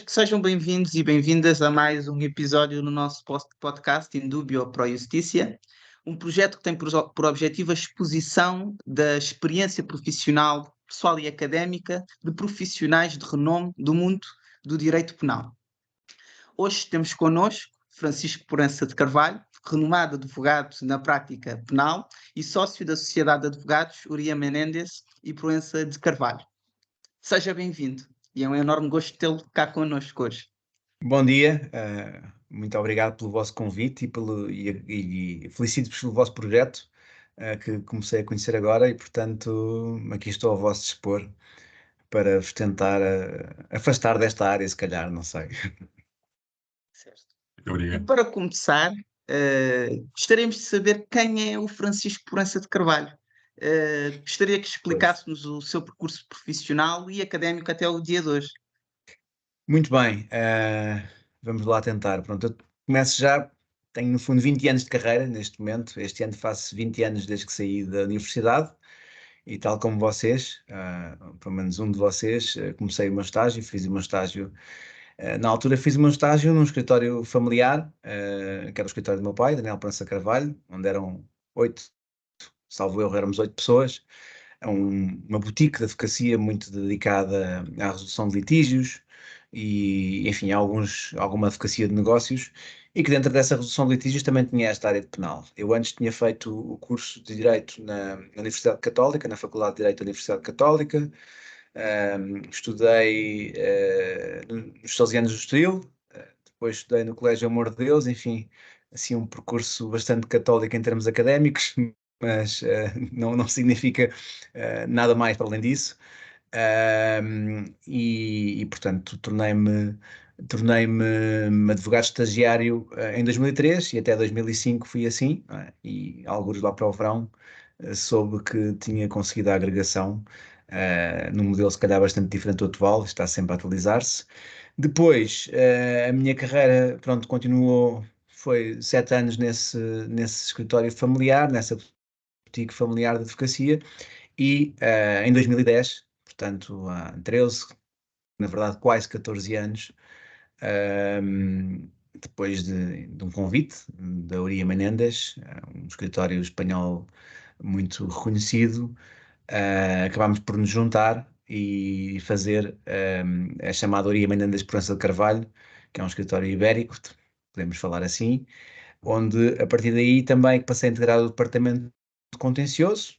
Sejam bem-vindos e bem-vindas a mais um episódio no nosso podcast Indúbio Pro Justícia, um projeto que tem por objetivo a exposição da experiência profissional, pessoal e académica de profissionais de renome do mundo do direito penal. Hoje temos connosco Francisco Proença de Carvalho, renomado advogado na prática penal e sócio da Sociedade de Advogados Uria Menendez e Proença de Carvalho. Seja bem-vindo e é um enorme gosto tê-lo cá connosco hoje. Bom dia, muito obrigado pelo vosso convite e felicito-vos pelo vosso projeto, que comecei a conhecer agora e, portanto, aqui estou ao vosso dispor para vos tentar afastar desta área, se calhar, não sei. Certo. Muito obrigado. E para começar, gostaríamos de saber quem é o Francisco Proença de Carvalho. Gostaria que explicássemos o seu percurso profissional e académico até o dia de hoje. Muito bem, vamos lá tentar. Pronto, eu começo já, tenho no fundo 20 anos de carreira neste momento, este ano faço 20 anos desde que saí da universidade e tal como vocês, pelo menos um de vocês, comecei o meu estágio, fiz o meu estágio. Na altura fiz o meu estágio num escritório familiar, que era o escritório do meu pai, Daniel Proença Carvalho, onde eram 8, salvo erro, éramos 8 pessoas. Uma boutique de advocacia muito dedicada à resolução de litígios e, enfim, alguma advocacia de negócios, e que dentro dessa resolução de litígios também tinha esta área de penal. Eu antes tinha feito o curso de Direito na Universidade Católica, na Faculdade de Direito da Universidade Católica. Estudei nos Salesianos do Estoril, depois estudei no Colégio Amor de Deus, enfim, assim um percurso bastante católico em termos académicos, mas não significa nada mais para além disso. Portanto, tornei-me advogado estagiário em 2003 e até 2005 fui assim, não é? E alguns lá para o verão soube que tinha conseguido a agregação num modelo se calhar bastante diferente do atual, está sempre a atualizar-se. Depois, a minha carreira, pronto, continuou, foi 7 anos nesse escritório familiar, nessa boutique familiar de advocacia, e em 2010, portanto há 13, na verdade quase 14 anos, depois de um convite da Uria Menendez, um escritório espanhol muito reconhecido, acabámos por nos juntar e fazer a chamada Uria Menendez Proença de Carvalho, que é um escritório ibérico, podemos falar assim, onde a partir daí também passei a integrar o departamento de contencioso.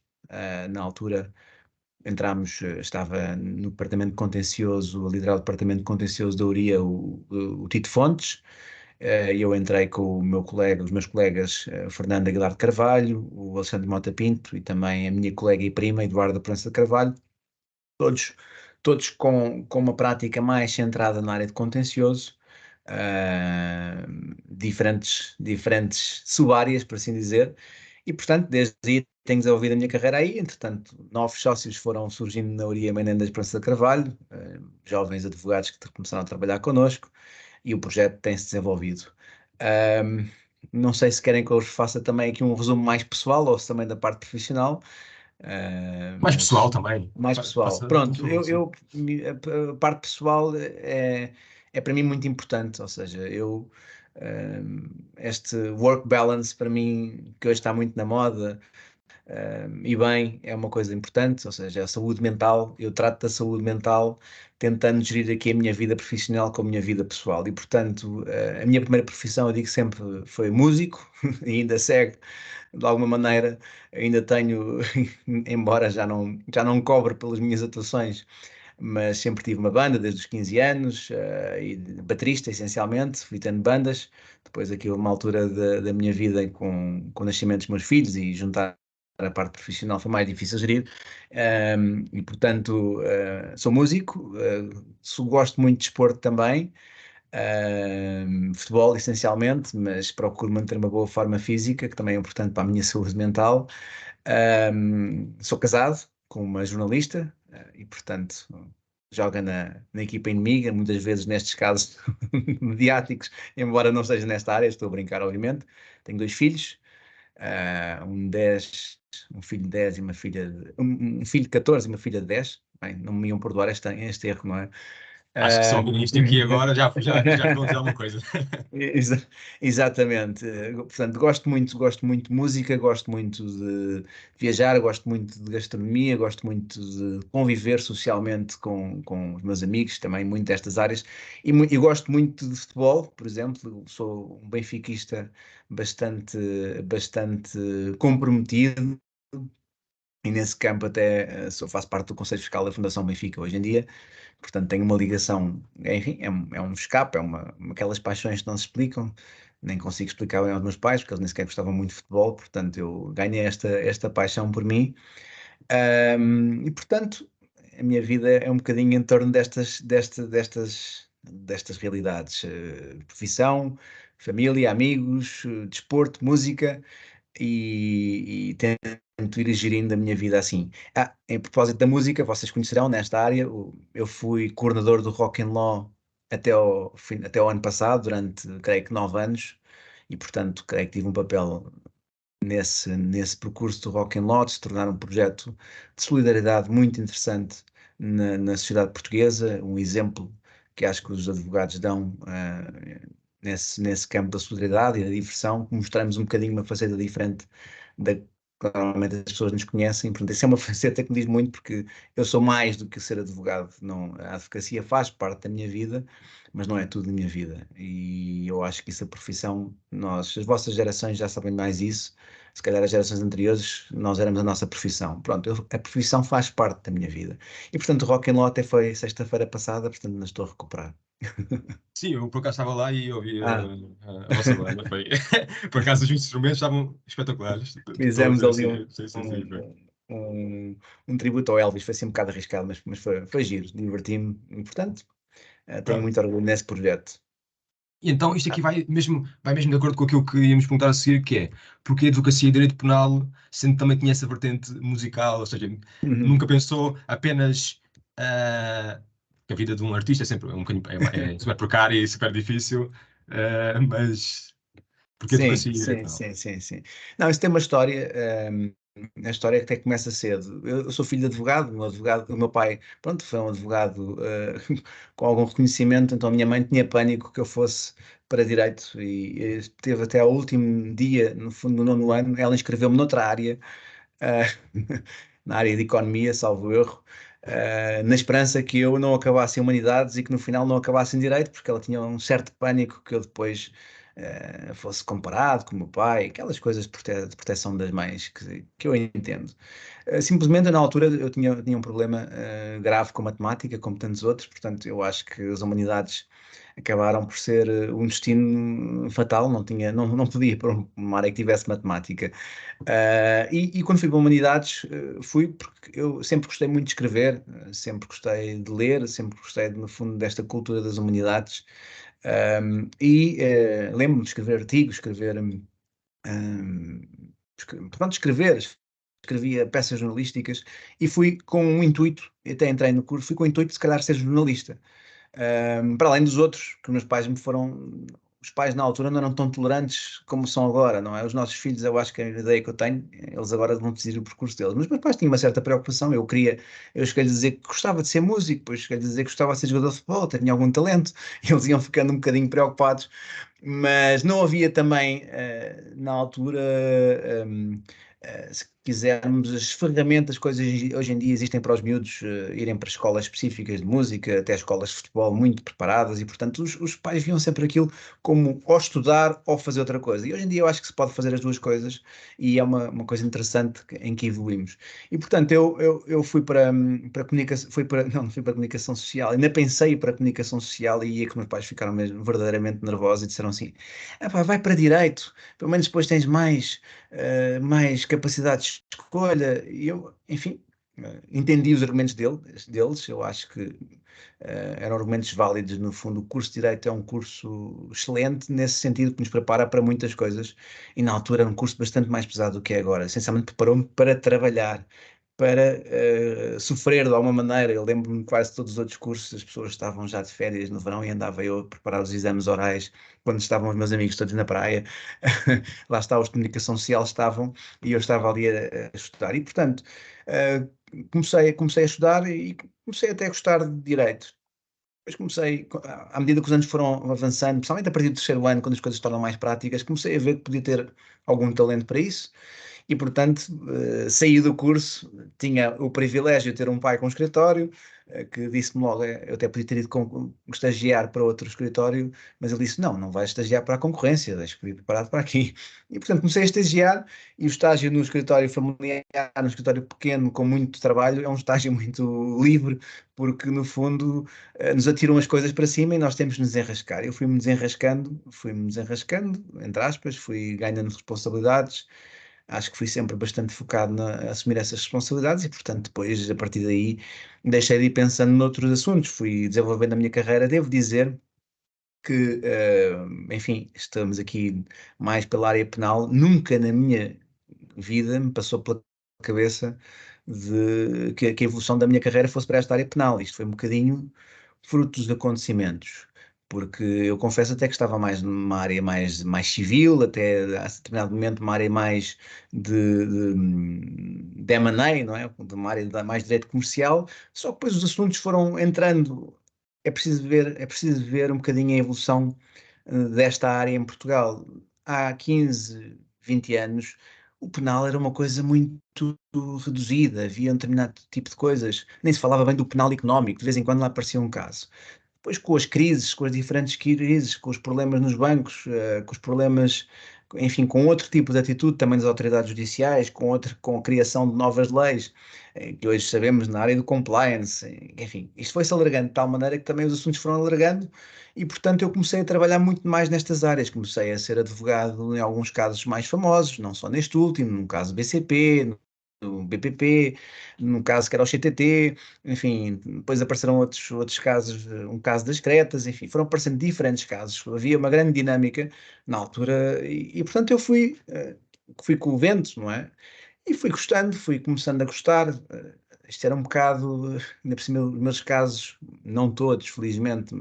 Na altura estava no departamento de contencioso, a liderar o departamento de contencioso da URIA, o Tito Fontes. Eu entrei com os meus colegas, Fernando Aguilar de Carvalho, o Alexandre Mota Pinto e também a minha colega e prima, Eduarda Proença de Carvalho, todos com uma prática mais centrada na área de contencioso, diferentes sub-áreas, por assim dizer, e portanto, desde aí tenho desenvolvido a minha carreira aí. Entretanto, novos sócios foram surgindo na Uria Menendez Proença de Carvalho, jovens advogados que começaram a trabalhar connosco, e o projeto tem-se desenvolvido. Não sei se querem que eu vos faça também aqui um resumo mais pessoal ou se também da parte profissional. Mais pessoal também. Mais pessoal. Pronto, a parte pessoal é para mim muito importante, ou seja, este work balance para mim, que hoje está muito na moda, e bem, é uma coisa importante, ou seja, a saúde mental, eu trato da saúde mental tentando gerir aqui a minha vida profissional com a minha vida pessoal, e portanto, a minha primeira profissão, eu digo sempre, foi músico, e ainda segue de alguma maneira, ainda tenho, embora já não cobre pelas minhas atuações, mas sempre tive uma banda desde os 15 anos, e baterista essencialmente, fui tendo bandas. Depois aqui houve uma altura da minha vida com o nascimento dos meus filhos e juntar a parte profissional foi mais difícil de gerir. E portanto sou músico, gosto muito de desporto também, futebol essencialmente, mas procuro manter uma boa forma física, que também é importante para a minha saúde mental. Sou casado com uma jornalista, e portanto joga na equipa inimiga, muitas vezes nestes casos mediáticos, embora não seja nesta área, estou a brincar obviamente. Tenho 2 filhos, um filho de 10 e uma filha um filho de 14 e uma filha de 10. Bem, não me iam perdoar este erro, não é? Acho que só isto aqui agora já estou a dizer alguma coisa. Exatamente. Portanto, gosto muito de música, gosto muito de viajar, gosto muito de gastronomia, gosto muito de conviver socialmente com os meus amigos, também muito destas áreas, e gosto muito de futebol, por exemplo, sou um benfiquista bastante comprometido. E nesse campo até faço parte do Conselho Fiscal da Fundação Benfica hoje em dia, portanto tenho uma ligação, enfim, é um escape, aquelas paixões que não se explicam, nem consigo explicar bem aos meus pais, porque eles nem sequer gostavam muito de futebol, portanto eu ganhei esta paixão por mim. E portanto a minha vida é um bocadinho em torno destas realidades, profissão, família, amigos, desporto, música, e tento ir gerindo a minha vida assim. Em propósito da música, vocês conhecerão nesta área, eu fui coordenador do Rock and Law até ao ano passado, durante, creio que 9 anos, e portanto, creio que tive um papel nesse percurso do Rock and Law, de se tornar um projeto de solidariedade muito interessante na sociedade portuguesa, um exemplo que acho que os advogados dão nesse campo da solidariedade e da diversão, mostramos um bocadinho uma faceta diferente da que normalmente as pessoas nos conhecem. Portanto, essa é uma faceta que me diz muito, porque eu sou mais do que ser advogado. Não, a advocacia faz parte da minha vida, mas não é tudo da minha vida. E eu acho que isso, a profissão, as vossas gerações já sabem mais isso. Se calhar as gerações anteriores, nós éramos a nossa profissão. Pronto, a profissão faz parte da minha vida. E portanto, o Rock and Roll até foi sexta-feira passada, portanto, ainda estou a recuperar. Sim, eu por acaso estava lá e ouvi Ah. a vossa banda. Por acaso os instrumentos estavam espetaculares. Fizemos ali um tributo ao Elvis, foi assim um bocado arriscado, mas foi giro, diverti-me, e portanto, tenho muito orgulho nesse projeto. E então isto aqui vai mesmo de acordo com aquilo que íamos perguntar a seguir, que é porque a advocacia e direito penal, sendo que também tinha essa vertente musical, ou seja, nunca pensou apenas que a vida de um artista é sempre um bocadinho, é super precária e super difícil, mas porque a Sim, advocacia e direito penal? sim. Não, isso tem uma história, a história até começa cedo. Eu sou filho de advogado, o meu pai, pronto, foi um advogado com algum reconhecimento, então a minha mãe tinha pânico que eu fosse para direito e teve até ao último dia, no fundo, no nono ano, ela inscreveu-me noutra área, eh, na área de economia, salvo erro, na esperança que eu não acabasse em humanidades e que no final não acabasse em direito, porque ela tinha um certo pânico que eu depois fosse comparado com o meu pai, aquelas coisas de proteção das mães que eu entendo. Simplesmente, na altura, eu tinha um problema grave com matemática, como tantos outros, portanto, eu acho que as humanidades acabaram por ser um destino fatal, não podia ir para uma área que tivesse matemática. E quando fui para Humanidades, fui porque eu sempre gostei muito de escrever, sempre gostei de ler, sempre gostei, no fundo, desta cultura das humanidades. Lembro-me de escrever artigos, pronto, escrevia peças jornalísticas e fui com um intuito, até entrei no curso, fui com o intuito de se calhar ser jornalista. Para além dos outros, que meus pais me foram. Os pais na altura não eram tão tolerantes como são agora, não é? Os nossos filhos, eu acho que a ideia que eu tenho, eles agora vão decidir o percurso deles. Mas meus pais tinham uma certa preocupação. Eu cheguei a dizer que gostava de ser músico, depois cheguei a dizer que gostava de ser jogador de futebol, tinha algum talento, e eles iam ficando um bocadinho preocupados. Mas não havia também, na altura, se quisermos, as ferramentas, coisas hoje em dia existem para os miúdos irem para escolas específicas de música, até escolas de futebol muito preparadas, e portanto os pais viam sempre aquilo como ou estudar ou fazer outra coisa. E hoje em dia eu acho que se pode fazer as duas coisas e é uma coisa interessante em que evoluímos. E portanto eu fui para comunicação, não fui para comunicação social, ainda pensei em ir para comunicação social e ia que meus pais ficaram mesmo verdadeiramente nervosos e disseram assim: "Epá, vai para direito, pelo menos depois tens mais capacidades de escolha." E eu, enfim, entendi os argumentos deles, eu acho que eram argumentos válidos. No fundo, o curso de Direito é um curso excelente nesse sentido, que nos prepara para muitas coisas, e na altura era um curso bastante mais pesado do que é agora. Essencialmente preparou-me para trabalhar, para sofrer de alguma maneira. Eu lembro-me de quase todos os outros cursos, as pessoas estavam já de férias no verão e andava eu a preparar os exames orais quando estavam os meus amigos todos na praia. Lá está, os de comunicação social estavam e eu estava ali a estudar. E, portanto, comecei a estudar e comecei até a gostar de direito. Depois comecei, à medida que os anos foram avançando, principalmente a partir do terceiro ano, quando as coisas se tornam mais práticas, comecei a ver que podia ter algum talento para isso. E, portanto, saí do curso, tinha o privilégio de ter um pai com um escritório, que disse-me logo, eu até podia ter ido estagiar para outro escritório, mas ele disse, não vais estagiar para a concorrência, deixa que ir preparado para aqui. E, portanto, comecei a estagiar, e o estágio no escritório familiar, no escritório pequeno, com muito trabalho, é um estágio muito livre, porque, no fundo, nos atiram as coisas para cima e nós temos de nos desenrascar. Eu fui-me desenrascando, entre aspas, fui ganhando responsabilidades. Acho que fui sempre bastante focado a assumir essas responsabilidades e, portanto, depois, a partir daí, deixei de ir pensando noutros assuntos, fui desenvolvendo a minha carreira. Devo dizer que, enfim, estamos aqui mais pela área penal. Nunca na minha vida me passou pela cabeça que a evolução da minha carreira fosse para esta área penal. Isto foi um bocadinho fruto dos acontecimentos, porque eu confesso até que estava mais numa área mais civil, até a determinado momento uma área mais de M&A, não é? De uma área mais de direito comercial, só que depois os assuntos foram entrando. É preciso ver um bocadinho a evolução desta área em Portugal. Há 15, 20 anos, o penal era uma coisa muito reduzida, havia um determinado tipo de coisas. Nem se falava bem do penal económico, de vez em quando lá aparecia um caso. Depois, com as crises, com as diferentes crises, com os problemas nos bancos, com os problemas, enfim, com outro tipo de atitude também das autoridades judiciais, com a criação de novas leis, que hoje sabemos na área do compliance, enfim, isto foi-se alargando de tal maneira que também os assuntos foram alargando e, portanto, eu comecei a trabalhar muito mais nestas áreas. Comecei a ser advogado em alguns casos mais famosos, não só neste último, no caso do BCP, no BPP, no caso que era o CTT, enfim, depois apareceram outros casos, um caso das Cretas, enfim, foram aparecendo diferentes casos, havia uma grande dinâmica na altura e, portanto, eu fui com o vento, não é? E fui gostando, fui começando a gostar. Isto era um bocado, ainda por cima, os meus casos, não todos, felizmente,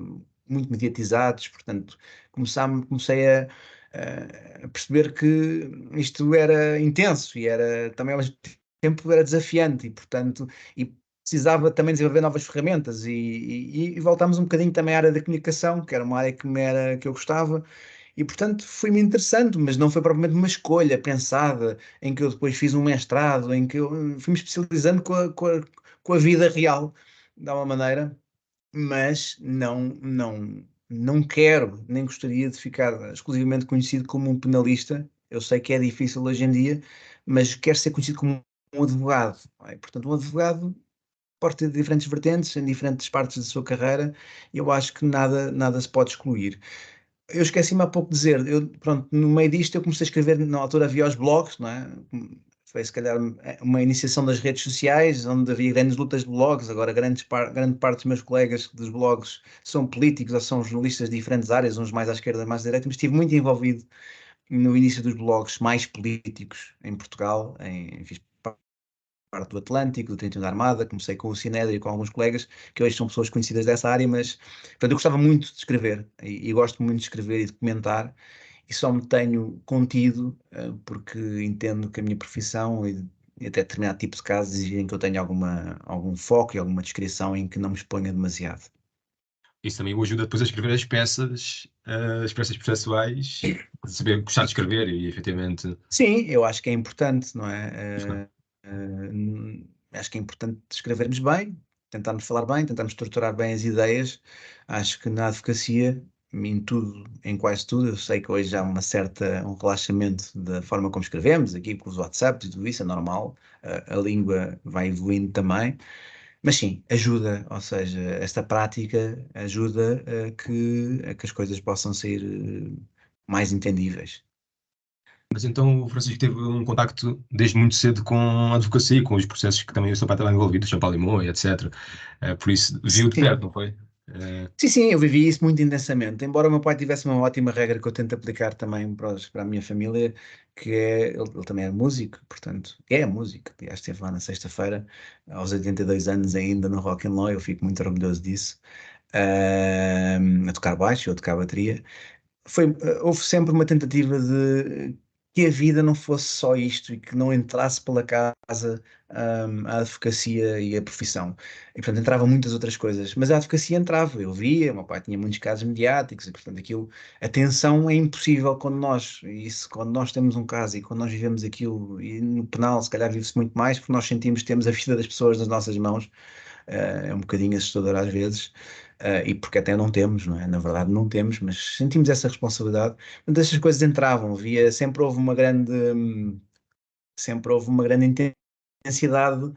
muito mediatizados, portanto, comecei a perceber que isto era intenso e era também ao mesmo tempo era desafiante e, portanto, e precisava também desenvolver novas ferramentas e voltámos um bocadinho também à área da comunicação, que era uma área que eu gostava, e portanto fui-me interessando, mas não foi propriamente uma escolha pensada, em que eu depois fiz um mestrado, em que eu fui-me especializando com a vida real, de alguma maneira, mas não quero, nem gostaria de ficar exclusivamente conhecido como um penalista. Eu sei que é difícil hoje em dia, mas quero ser conhecido como um advogado. Não é? Portanto, um advogado pode ter diferentes vertentes em diferentes partes da sua carreira e eu acho que nada se pode excluir. Eu esqueci-me há pouco de dizer, pronto, no meio disto eu comecei a escrever, na altura havia os blogs, não é? Foi se calhar uma iniciação das redes sociais, onde havia grandes lutas de blogs, agora grande parte dos meus colegas dos blogs são políticos ou são jornalistas de diferentes áreas, uns mais à esquerda, mais à direita, mas estive muito envolvido no início dos blogs mais políticos em Portugal, fiz parte do Atlântico, do 31 da Armada, comecei com o Sinédrio e com alguns colegas que hoje são pessoas conhecidas dessa área, mas portanto, eu gostava muito de escrever e gosto muito de escrever e de comentar e só me tenho contido porque entendo que a minha profissão e até determinado tipo de casos exigem que eu tenha algum foco e alguma descrição em que não me exponha demasiado. Isso também o ajuda depois a escrever as peças processuais, a saber gostar de escrever e efetivamente. Sim, eu acho que é importante, não Isto não. é? Acho que é importante escrevermos bem, tentarmos falar bem, tentarmos estruturar bem as ideias. Acho que na advocacia, em tudo, em quase tudo, eu sei que hoje há um relaxamento da forma como escrevemos, aqui com os WhatsApps e tudo isso, é normal, a língua vai evoluindo também, mas sim, ajuda, ou seja, esta prática ajuda a que as coisas possam ser mais entendíveis. Mas então o Francisco teve um contacto desde muito cedo com a advocacia, com os processos que também o seu pai estava envolvido, o Champalimau e etc. Por isso viu de perto, Sim. não foi? Sim, eu vivi isso muito intensamente. Embora o meu pai tivesse uma ótima regra que eu tento aplicar também para a minha família, que é, ele também é músico, portanto, é músico. Aliás, esteve lá na sexta-feira, aos 82 anos ainda no Rock and Roll, eu fico muito orgulhoso disso, a tocar baixo, eu a tocar bateria. Houve sempre uma tentativa de que a vida não fosse só isto e que não entrasse pela casa a advocacia e a profissão. E, portanto, entravam muitas outras coisas, mas a advocacia entrava, eu via, o meu pai tinha muitos casos mediáticos e, portanto, aquilo, a tensão é impossível quando nós temos um caso e quando nós vivemos aquilo, e no penal se calhar vive-se muito mais, porque nós sentimos que temos a vida das pessoas nas nossas mãos, é um bocadinho assustador às vezes, e porque até não temos, não é? Na verdade não temos, mas sentimos essa responsabilidade. Portanto, essas coisas entravam, sempre houve uma grande intensidade,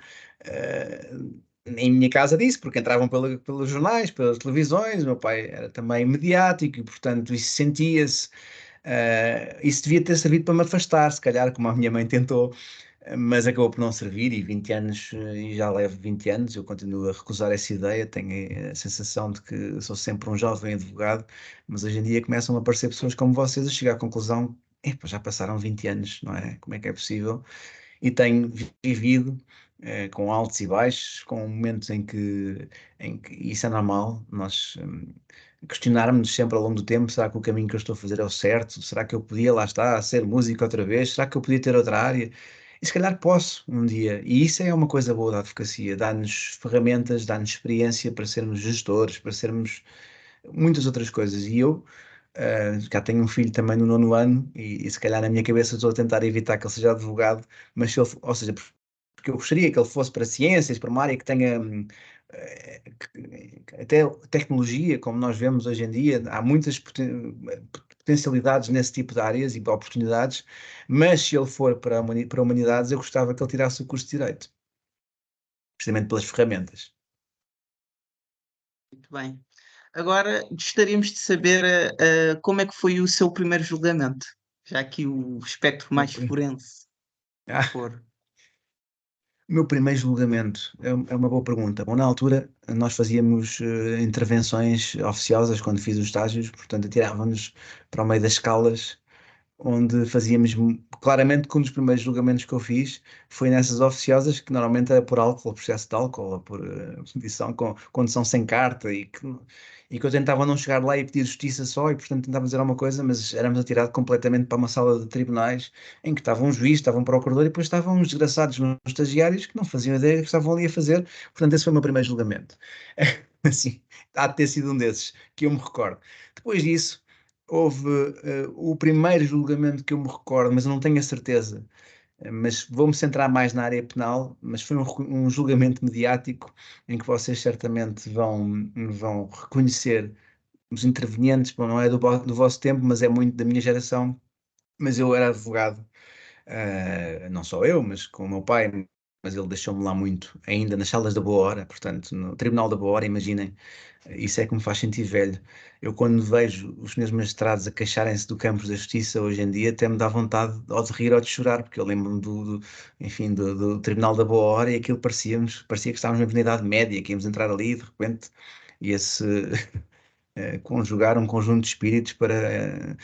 em minha casa disso, porque entravam pelos jornais, pelas televisões, o meu pai era também mediático e, portanto, isso sentia-se. Isso devia ter servido para me afastar, se calhar, como a minha mãe tentou, mas acabou por não servir. E 20 anos, e já levo 20 anos, eu continuo a recusar essa ideia. Tenho a sensação de que sou sempre um jovem advogado, mas hoje em dia começam a aparecer pessoas como vocês a chegar à conclusão: epá, já passaram 20 anos, não é? Como é que é possível? E tenho vivido com altos e baixos, com momentos em que isso é normal, nós questionarmos sempre ao longo do tempo: será que o caminho que eu estou a fazer é o certo? Será que eu podia, lá está, ser músico outra vez? Será que eu podia ter outra área? E se calhar posso um dia. E isso é uma coisa boa da advocacia, dá-nos ferramentas, dá-nos experiência para sermos gestores, para sermos muitas outras coisas. E eu já tenho um filho também no 9º ano e se calhar na minha cabeça estou a tentar evitar que ele seja advogado, mas se ele, ou seja, porque eu gostaria que ele fosse para ciências, para uma área que tenha até tecnologia, como nós vemos hoje em dia, há muitas potencialidades nesse tipo de áreas e oportunidades, mas se ele for para humanidades, eu gostava que ele tirasse o curso de Direito, precisamente pelas ferramentas. Muito bem. Agora gostaríamos de saber como é que foi o seu primeiro julgamento, já aqui o espectro mais forense Ah, for. O meu primeiro julgamento é uma boa pergunta. Bom, na altura nós fazíamos intervenções oficiosas quando fiz os estágios, portanto atirávamos para o meio das escalas, onde fazíamos claramente que um dos primeiros julgamentos que eu fiz foi nessas oficiosas, que normalmente era por álcool, por excesso de álcool, ou por condição, com condução sem carta, e que eu tentava não chegar lá e pedir justiça só, e portanto tentava dizer alguma coisa, mas éramos atirados completamente para uma sala de tribunais, em que estava um juiz, estava um procurador, e depois estavam uns desgraçados meus estagiários que não faziam ideia do que estavam ali a fazer. Portanto, esse foi o meu primeiro julgamento. Assim, há de ter sido um desses, que eu me recordo. Depois disso, houve o primeiro julgamento que eu me recordo, mas eu não tenho a certeza, mas vou-me centrar mais na área penal, mas foi um julgamento mediático em que vocês certamente vão reconhecer os intervenientes. Bom, não é do vosso tempo, mas é muito da minha geração, mas eu era advogado, não só eu, mas com o meu pai, mas ele deixou-me lá muito, ainda nas salas da Boa Hora, portanto, no Tribunal da Boa Hora, imaginem, isso é que me faz sentir velho. Eu, quando vejo os meus magistrados a queixarem-se do campus da justiça hoje em dia, até me dá vontade ou de rir ou de chorar, porque eu lembro-me enfim, do Tribunal da Boa Hora, e aquilo parecia que estávamos na Idade Média, que íamos entrar ali e de repente ia-se conjugar um conjunto de espíritos para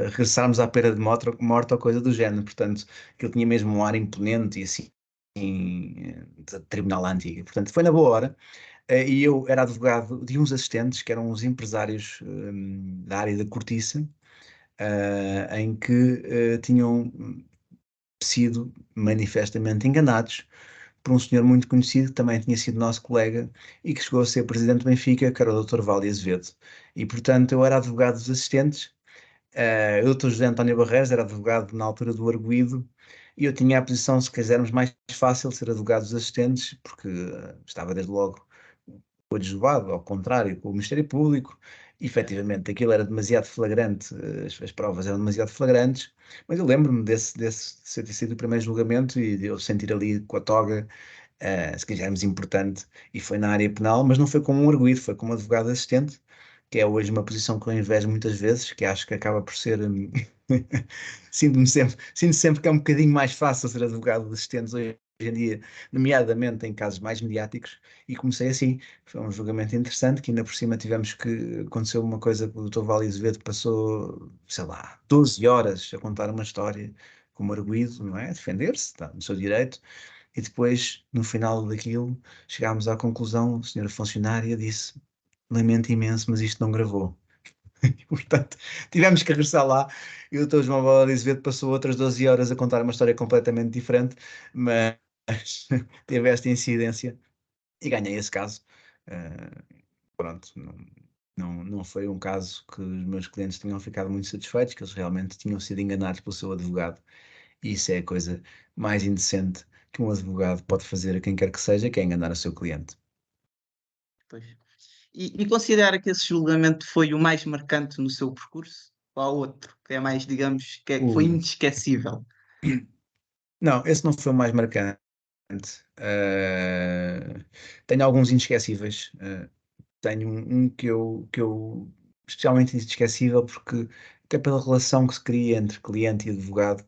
regressarmos à pena de morte ou coisa do género. Portanto, aquilo tinha mesmo um ar imponente e assim, de tribunal à antiga. Portanto, foi na Boa Hora. E eu era advogado de uns assistentes, que eram os empresários da área da cortiça, em que tinham sido manifestamente enganados por um senhor muito conhecido, que também tinha sido nosso colega e que chegou a ser presidente do Benfica, que era o Dr. Vale Azevedo. E, portanto, eu era advogado dos assistentes. O Dr. José António Barreiros era advogado na altura do arguido, e eu tinha a posição, se quisermos, mais fácil, ser advogado dos assistentes, porque estava desde logo coadjuvado, ao contrário, com o Ministério Público. Efetivamente, aquilo era demasiado flagrante, as provas eram demasiado flagrantes, mas eu lembro-me de ter sido o primeiro julgamento e de eu sentir ali com a toga, se quisermos, importante, e foi na área penal, mas não foi como um arguido, foi como advogado assistente, que é hoje uma posição que eu invejo muitas vezes, que acho que acaba por ser. Sinto sempre que é um bocadinho mais fácil ser advogado de assistentes hoje em dia, nomeadamente em casos mais mediáticos, e comecei assim. Foi um julgamento interessante, que ainda por cima tivemos que. Aconteceu uma coisa que o Dr. Vale Azevedo passou, sei lá, 12 horas a contar uma história como arguido, não é? A defender-se, está no seu direito, e depois, no final daquilo, chegámos à conclusão: a senhora funcionária disse: lamento imenso, mas isto não gravou. E, portanto, tivemos que regressar lá e o Dr. João Valdez Azevedo passou outras 12 horas a contar uma história completamente diferente, mas teve esta incidência e ganhei esse caso. Pronto, não foi um caso que os meus clientes tenham ficado muito satisfeitos, que eles realmente tinham sido enganados pelo seu advogado. E isso é a coisa mais indecente que um advogado pode fazer a quem quer que seja, que é enganar o seu cliente. Pois. E considera que esse julgamento foi o mais marcante no seu percurso? Ou há outro que é mais, digamos, que foi Ui. inesquecível? Não, esse não foi o mais marcante. Tenho alguns inesquecíveis. Tenho um que eu especialmente inesquecível porque até pela relação que se cria entre cliente e advogado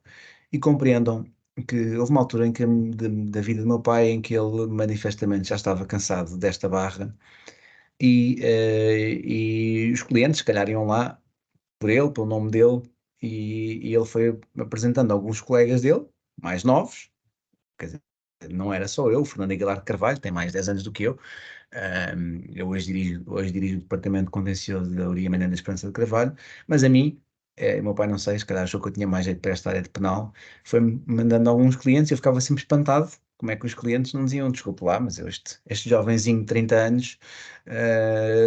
e compreendam que houve uma altura em que, da vida do meu pai em que ele manifestamente já estava cansado desta barra e os clientes se calhar iam lá por ele, pelo nome dele e ele foi apresentando alguns colegas dele, mais novos, quer dizer, não era só eu, o Fernando Aguilar de Carvalho, tem mais 10 anos do que eu. Eu hoje dirijo o departamento contencioso da Urias Mané da Esperança de Carvalho, mas a mim, o meu pai não sei, se calhar achou que eu tinha mais jeito para esta área de penal, foi-me mandando alguns clientes e eu ficava sempre espantado. Como é que os clientes não diziam, desculpe lá, mas este jovenzinho de 30 anos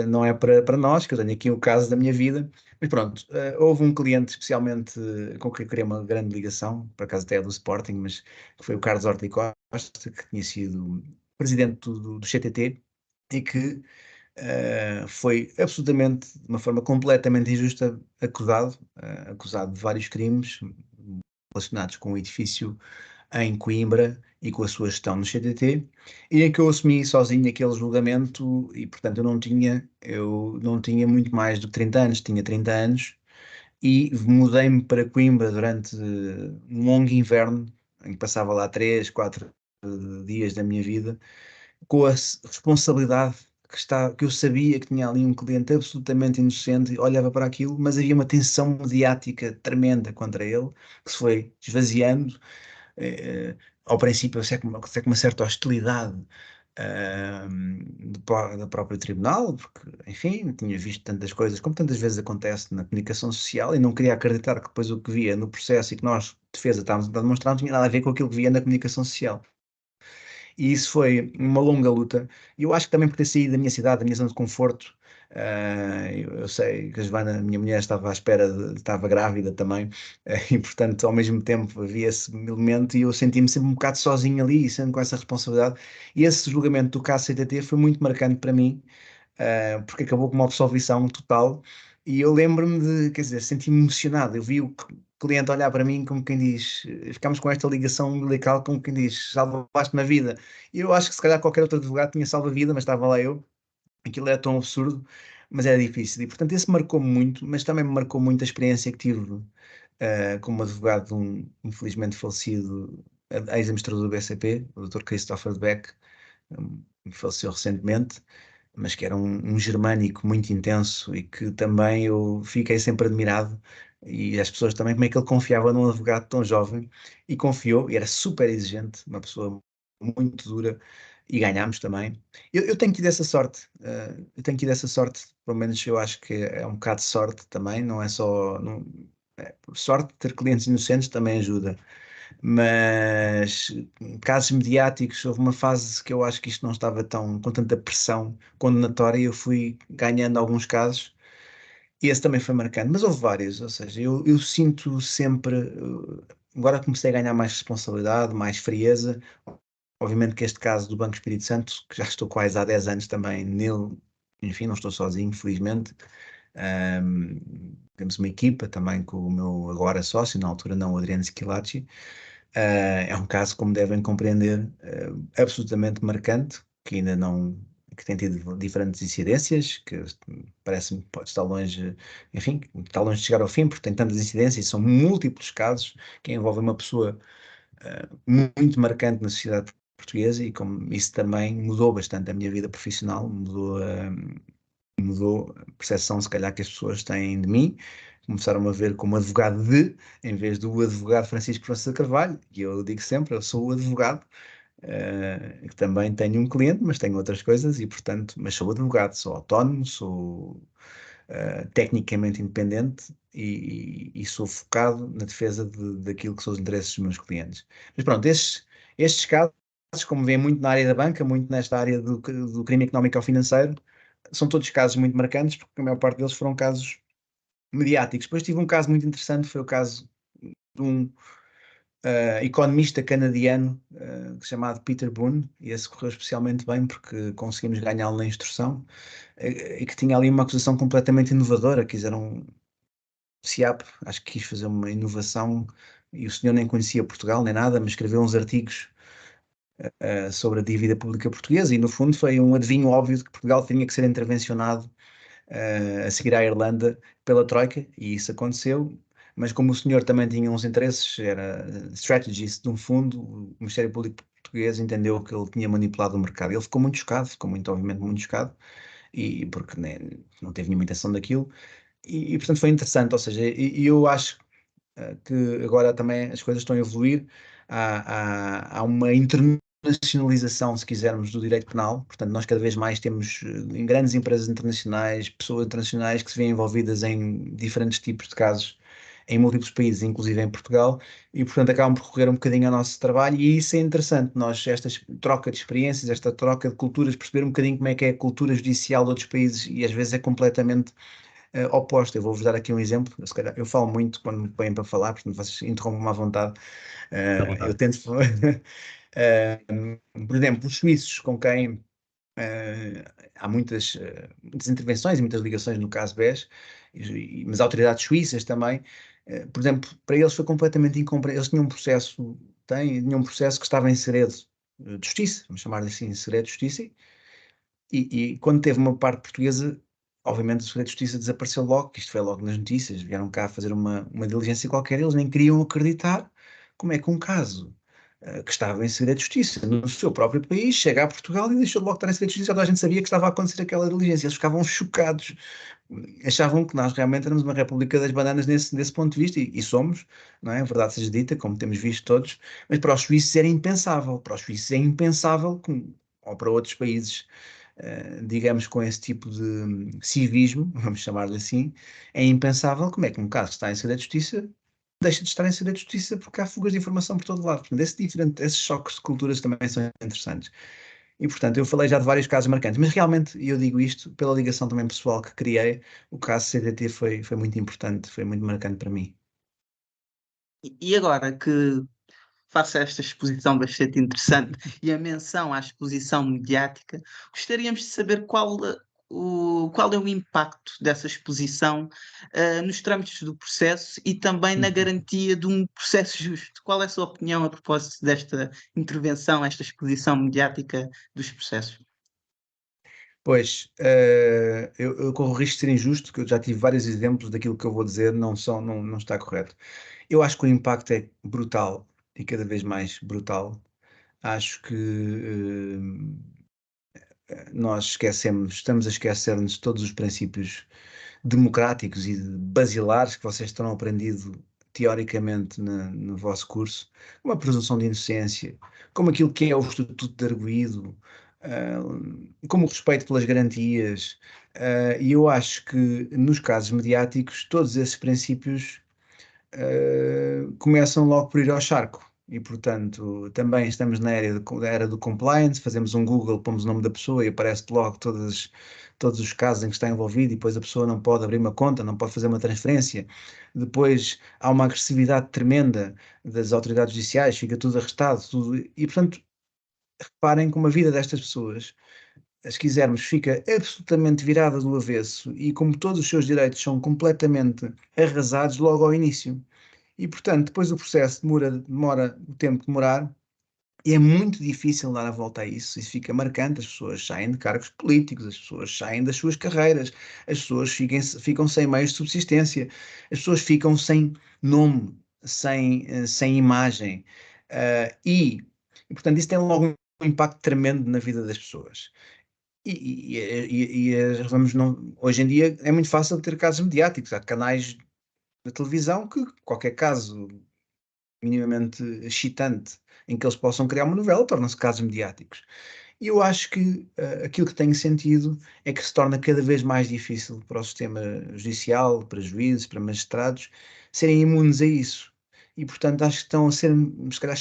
não é para nós, que eu tenho aqui o caso da minha vida. Mas pronto, houve um cliente especialmente com quem eu criei uma grande ligação, por acaso até é do Sporting, mas que foi o Carlos Horta e Costa, que tinha sido presidente do CTT, e que foi absolutamente, de uma forma completamente injusta, acusado de vários crimes relacionados com o edifício em Coimbra e com a sua gestão no CTT, e em que eu assumi sozinho aquele julgamento e, portanto, eu não tinha muito mais do que 30 anos, tinha 30 anos, e mudei-me para Coimbra durante um longo inverno, em que passava lá 3, 4 dias da minha vida, com a responsabilidade que eu sabia que tinha ali um cliente absolutamente inocente, olhava para aquilo, mas havia uma tensão mediática tremenda contra ele, que se foi esvaziando. Ao princípio, até com uma certa hostilidade do próprio tribunal, porque, enfim, tinha visto tantas coisas, como tantas vezes acontece na comunicação social, e não queria acreditar que depois o que via no processo e que nós, defesa, estávamos a demonstrar, não tinha nada a ver com aquilo que via na comunicação social. E isso foi uma longa luta. E eu acho que também por ter saído da minha cidade, da minha zona de conforto, eu sei que a Joana, a minha mulher, estava à espera, estava grávida também, e portanto, ao mesmo tempo, havia esse elemento e eu senti-me sempre um bocado sozinho ali, e sendo com essa responsabilidade. E esse julgamento do caso CTT foi muito marcante para mim, porque acabou com uma absolvição total. E eu lembro-me quer dizer, senti-me emocionado. Eu vi o cliente olhar para mim como quem diz, ficámos com esta ligação umbilical como quem diz, salvaste-me a vida. E eu acho que se calhar qualquer outro advogado tinha salvo a vida, mas estava lá eu. Aquilo era tão absurdo, mas era difícil. E portanto, esse marcou-me muito, mas também me marcou muito a experiência que tive como advogado de um infelizmente falecido ex-administrador do BCP, o Dr. Christopher de Beck, que faleceu recentemente, mas que era um germânico muito intenso e que também eu fiquei sempre admirado. E as pessoas também, como é que ele confiava num advogado tão jovem, e confiou, e era super exigente, uma pessoa muito dura, e ganhámos também. Eu tenho tido essa sorte, pelo menos eu acho que é um bocado de sorte também, não é só. Não, sorte de ter clientes inocentes também ajuda, mas casos mediáticos, houve uma fase que eu acho que isto não estava com tanta pressão condenatória e eu fui ganhando alguns casos e esse também foi marcante, mas houve vários, ou seja, eu sinto sempre, agora comecei a ganhar mais responsabilidade, mais frieza, obviamente que este caso do Banco Espírito Santo, que já estou quase há 10 anos também nele, enfim, não estou sozinho, felizmente. Temos uma equipa também com o meu agora sócio, na altura não, o Adriano Schilacci. É um caso, como devem compreender, absolutamente marcante, que ainda não, que tem tido diferentes incidências, que parece-me que pode estar longe, enfim, está longe de chegar ao fim, porque tem tantas incidências, são múltiplos casos que envolvem uma pessoa muito marcante na sociedade portuguesa e como isso também mudou bastante a minha vida profissional, mudou a percepção, se calhar, que as pessoas têm de mim. Começaram a ver como advogado em vez do advogado Francisco França Carvalho, e eu digo sempre, eu sou o advogado, que também tenho um cliente, mas tenho outras coisas, e portanto, mas sou advogado, sou autónomo, tecnicamente independente e sou focado na defesa daquilo que são os interesses dos meus clientes. Mas pronto, estes casos, como vem muito na área da banca, muito nesta área do crime económico ou financeiro, são todos casos muito marcantes, porque a maior parte deles foram casos mediáticos. Depois tive um caso muito interessante, foi o caso de um economista canadiano chamado Peter Boone, e esse correu especialmente bem porque conseguimos ganhá-lo na instrução, e que tinha ali uma acusação completamente inovadora. Quiseram, SIAP, acho que quis fazer uma inovação, e o senhor nem conhecia Portugal nem nada, mas escreveu uns artigos sobre a dívida pública portuguesa, e no fundo foi um adivinho óbvio de que Portugal tinha que ser intervencionado a seguir à Irlanda pela Troika, e isso aconteceu. Mas como o senhor também tinha uns interesses, era strategist de um fundo, o Ministério Público Português entendeu que ele tinha manipulado o mercado. Ele ficou muito chocado, ficou muito, obviamente, muito chocado, e porque né, não teve nenhuma intenção daquilo, portanto foi interessante. Ou seja, e eu acho que agora também as coisas estão a evoluir, há uma internacionalização, se quisermos, do direito penal. Portanto, nós cada vez mais temos em grandes empresas internacionais, pessoas internacionais que se veem envolvidas em diferentes tipos de casos em múltiplos países, inclusive em Portugal, e portanto acabam por correr um bocadinho ao nosso trabalho, e isso é interessante. Nós, esta troca de experiências, esta troca de culturas, perceber um bocadinho como é que é a cultura judicial de outros países, e às vezes é completamente oposta. Eu vou-vos dar aqui um exemplo. Se calhar, eu falo muito quando me põem para falar, portanto vocês interrompem-me à vontade. À Eu vontade. tento. Por exemplo, os suíços, com quem há muitas intervenções e muitas ligações no caso BES, mas autoridades suíças também. Por exemplo, para eles foi completamente incompreensível. Eles tinham um processo que estava em segredo de justiça, vamos chamar assim, em segredo de justiça, e quando teve uma parte portuguesa, obviamente o segredo de justiça desapareceu logo, que isto foi logo nas notícias, vieram cá fazer uma diligência qualquer, eles nem queriam acreditar como é que um caso que estava em segredo de justiça no seu próprio país chega a Portugal e deixou de logo estar em segredo de justiça. Toda a gente sabia que estava a acontecer aquela diligência, eles ficavam chocados, achavam que nós realmente éramos uma república das bananas desse ponto de vista, e somos, não é? A verdade seja dita, como temos visto todos, mas para os suíços era impensável, ou para outros países, digamos, com esse tipo de civismo, vamos chamar-lhe assim, é impensável como é que um caso está em segredo de justiça deixa de estar em segredo de justiça porque há fugas de informação por todo lado. Portanto, esses choques de culturas também são interessantes. E, portanto, eu falei já de vários casos marcantes, mas realmente, e eu digo isto pela ligação também pessoal que criei, o caso CDT foi muito importante, foi muito marcante para mim. E agora que faça esta exposição bastante interessante e a menção à exposição mediática, gostaríamos de saber qual é o impacto dessa exposição nos trâmites do processo e também na garantia de um processo justo. Qual é a sua opinião a propósito desta intervenção, esta exposição mediática dos processos? Pois, eu corro o risco de ser injusto, porque eu já tive vários exemplos daquilo que eu vou dizer, não está correto. Eu acho que o impacto é brutal e cada vez mais brutal. Acho que estamos a esquecer-nos de todos os princípios democráticos e basilares que vocês terão aprendido teoricamente no vosso curso, como a presunção de inocência, como aquilo que é o Estatuto de Arguido, como o respeito pelas garantias, e eu acho que nos casos mediáticos todos esses princípios começam logo por ir ao charco. E, portanto, também estamos da era do compliance, fazemos um Google, pomos o nome da pessoa e aparece logo todos os casos em que está envolvido, e depois a pessoa não pode abrir uma conta, não pode fazer uma transferência. Depois há uma agressividade tremenda das autoridades judiciais, fica tudo arrestado, tudo. E, portanto, reparem como a vida destas pessoas, se quisermos, fica absolutamente virada do avesso, e como todos os seus direitos são completamente arrasados logo ao início. E, portanto, depois o processo demora o tempo de demorar, e é muito difícil dar a volta a isso. Isso fica marcante. As pessoas saem de cargos políticos, as pessoas saem das suas carreiras, as pessoas ficam sem meios de subsistência, as pessoas ficam sem nome, sem imagem. Portanto, isso tem logo um impacto tremendo na vida das pessoas. Hoje em dia é muito fácil ter casos mediáticos. Há canais da televisão que qualquer caso minimamente excitante em que eles possam criar uma novela torna-se casos mediáticos. E eu acho que aquilo que tenho sentido é que se torna cada vez mais difícil para o sistema judicial, para juízes, para magistrados, serem imunes a isso. E, portanto, acho que estão a ser, se calhar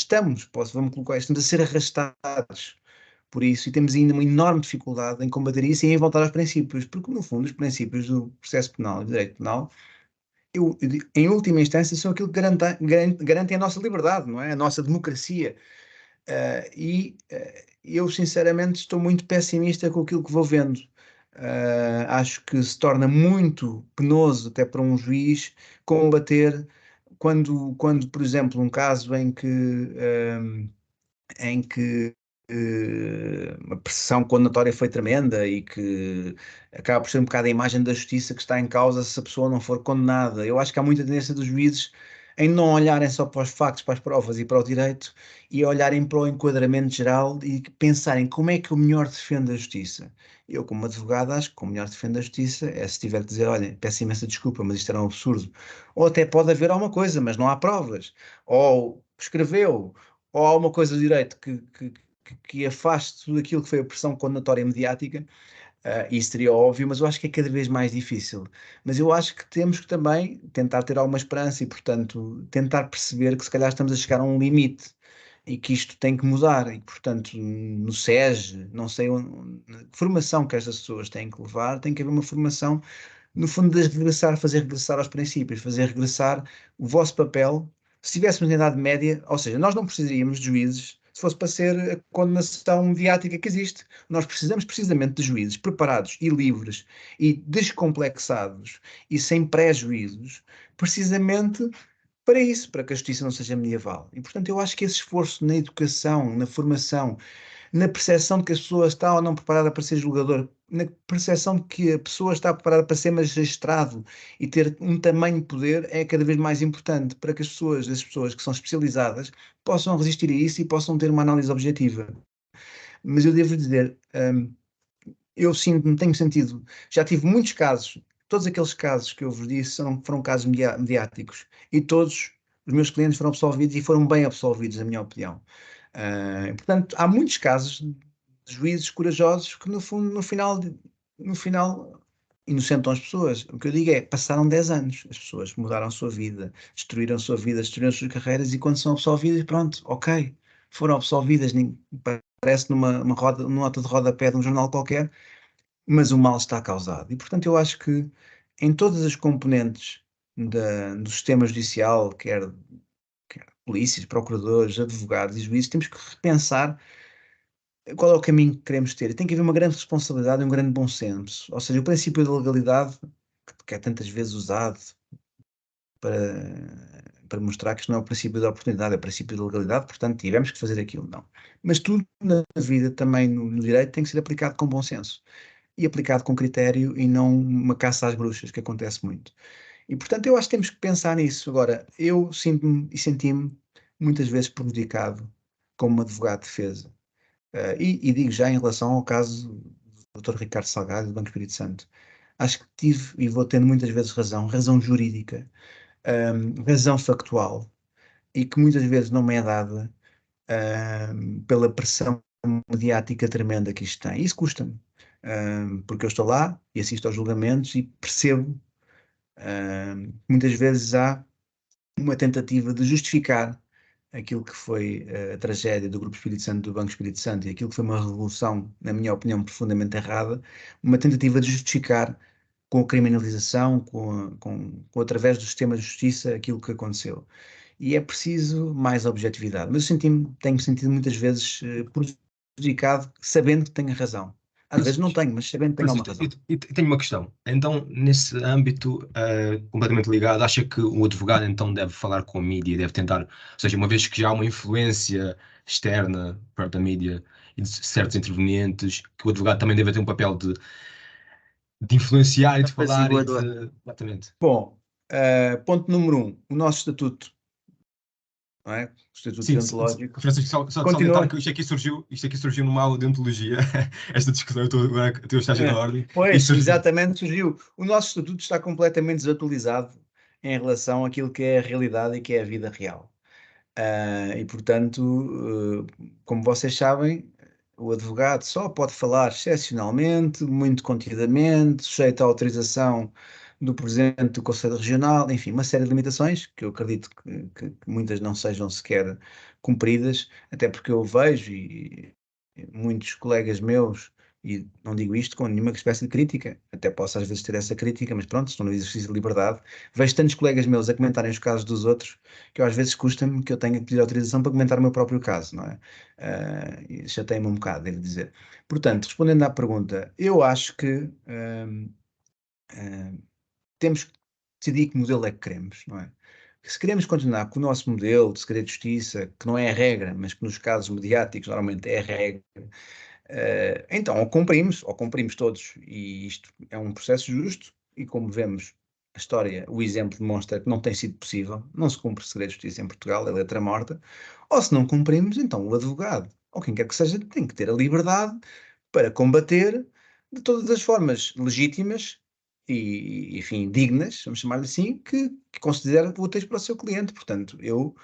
vamos colocar, estamos a ser arrastados por isso e temos ainda uma enorme dificuldade em combater isso e em voltar aos princípios, porque, no fundo, os princípios do processo penal e do direito penal, em última instância, são aquilo que garantem a nossa liberdade, não é? A nossa democracia. Eu, sinceramente, estou muito pessimista com aquilo que vou vendo. Acho que se torna muito penoso, até para um juiz, combater quando, por exemplo, um caso em que a pressão condenatória foi tremenda e que acaba por ser um bocado a imagem da justiça que está em causa se a pessoa não for condenada. Eu acho que há muita tendência dos juízes em não olharem só para os factos, para as provas e para o direito e olharem para o enquadramento geral e pensarem como é que o melhor defende a justiça. Eu, como advogado, acho que o melhor defende a justiça é se tiver que dizer, olha, peço imensa desculpa, mas isto era um absurdo. Ou até pode haver alguma coisa, mas não há provas. Ou escreveu, ou há uma coisa do direito que afaste tudo aquilo que foi a pressão condenatória mediática, isso seria óbvio, mas eu acho que é cada vez mais difícil. Mas eu acho que temos que também tentar ter alguma esperança e, portanto, tentar perceber que se calhar estamos a chegar a um limite e que isto tem que mudar. E, portanto, no SES, não sei que formação que estas pessoas têm que levar, tem que haver uma formação, no fundo, de regressar, fazer regressar aos princípios, fazer regressar o vosso papel. Se estivéssemos na Idade Média, ou seja, nós não precisaríamos de juízes se fosse para ser a condenação mediática que existe. Nós precisamos precisamente de juízes preparados e livres e descomplexados e sem prejuízos, precisamente para isso, para que a justiça não seja medieval. E, portanto, eu acho que esse esforço na educação, na formação, na percepção de que a pessoa está ou não preparada para ser julgador, na percepção de que a pessoa está preparada para ser magistrado e ter um tamanho de poder é cada vez mais importante para que as pessoas que são especializadas possam resistir a isso e possam ter uma análise objetiva. Mas eu devo dizer, eu sinto, tenho sentido, já tive muitos casos, todos aqueles casos que eu vos disse foram casos mediáticos e todos os meus clientes foram absolvidos e foram bem absolvidos, na minha opinião. Portanto, há muitos casos de juízes corajosos que, no fundo, no final inocentam as pessoas. O que eu digo é, passaram 10 anos, as pessoas mudaram a sua vida, destruíram a sua vida, destruíram as suas carreiras e quando são absolvidas, pronto, ok, foram absolvidas, parece numa nota de rodapé de um jornal qualquer, mas o mal está causado. E, portanto, eu acho que em todas as componentes do sistema judicial, quer polícias, procuradores, advogados e juízes, temos que repensar qual é o caminho que queremos ter. E tem que haver uma grande responsabilidade e um grande bom senso. Ou seja, o princípio da legalidade, que é tantas vezes usado para mostrar que isto não é o princípio da oportunidade, é o princípio da legalidade, portanto, tivemos que fazer aquilo, não. Mas tudo na vida, também no direito, tem que ser aplicado com bom senso. E aplicado com critério e não uma caça às bruxas, que acontece muito. E, portanto, eu acho que temos que pensar nisso. Agora, eu sinto-me e senti-me muitas vezes prejudicado como advogado de defesa. E digo já em relação ao caso do Dr. Ricardo Salgado, do Banco Espírito Santo. Acho que tive e vou tendo muitas vezes razão jurídica, razão factual, e que muitas vezes não me é dada, pela pressão mediática tremenda que isto tem. Isso custa-me, porque eu estou lá e assisto aos julgamentos e percebo, muitas vezes há uma tentativa de justificar aquilo que foi a tragédia do Grupo Espírito Santo, do Banco Espírito Santo, e aquilo que foi uma revolução, na minha opinião, profundamente errada, uma tentativa de justificar com a criminalização, através do sistema de justiça, aquilo que aconteceu. E é preciso mais objetividade. Mas eu tenho sentido muitas vezes prejudicado, sabendo que tenho razão. Às vezes não tenho, mas sabendo que tenho alguma razão. E tenho uma questão. Então, nesse âmbito, completamente ligado, acha que o advogado então deve falar com a mídia, deve tentar, ou seja, uma vez que já há uma influência externa perto da mídia e de certos intervenientes, que o advogado também deve ter um papel de influenciar e de falar e Apaziguador. de... Exatamente. Bom, ponto número 1, o nosso estatuto, não é? O estatuto Sim, deontológico. Francisco, só Continua. salientar que isto aqui surgiu numa aula de deontologia, esta discussão, eu estou agora a ter o estágio da ordem. Pois, exatamente, surgiu. O nosso estatuto está completamente desatualizado em relação àquilo que é a realidade e que é a vida real. E, portanto, como vocês sabem, o advogado só pode falar excepcionalmente, muito contidamente, sujeito à autorização do Presidente do Conselho Regional, enfim, uma série de limitações que eu acredito que muitas não sejam sequer cumpridas, até porque eu vejo e muitos colegas meus, e não digo isto com nenhuma espécie de crítica, até posso às vezes ter essa crítica, mas pronto, estou no exercício de liberdade, vejo tantos colegas meus a comentarem os casos dos outros, que eu, às vezes custa-me que eu tenha que pedir autorização para comentar o meu próprio caso, não é? E chateia-me um bocado, devo dizer. Portanto, respondendo à pergunta, eu acho que temos que decidir que modelo é que queremos, não é? Se queremos continuar com o nosso modelo de segredo de justiça, que não é a regra, mas que nos casos mediáticos normalmente é a regra, então ou cumprimos todos, e isto é um processo justo, e como vemos, a história, o exemplo demonstra que não tem sido possível, não se cumpre segredo de justiça em Portugal, é letra morta, ou se não cumprimos, então o advogado, ou quem quer que seja, tem que ter a liberdade para combater de todas as formas legítimas e, enfim, dignas, vamos chamar-lhe assim, que considera úteis para o seu cliente. Portanto, eu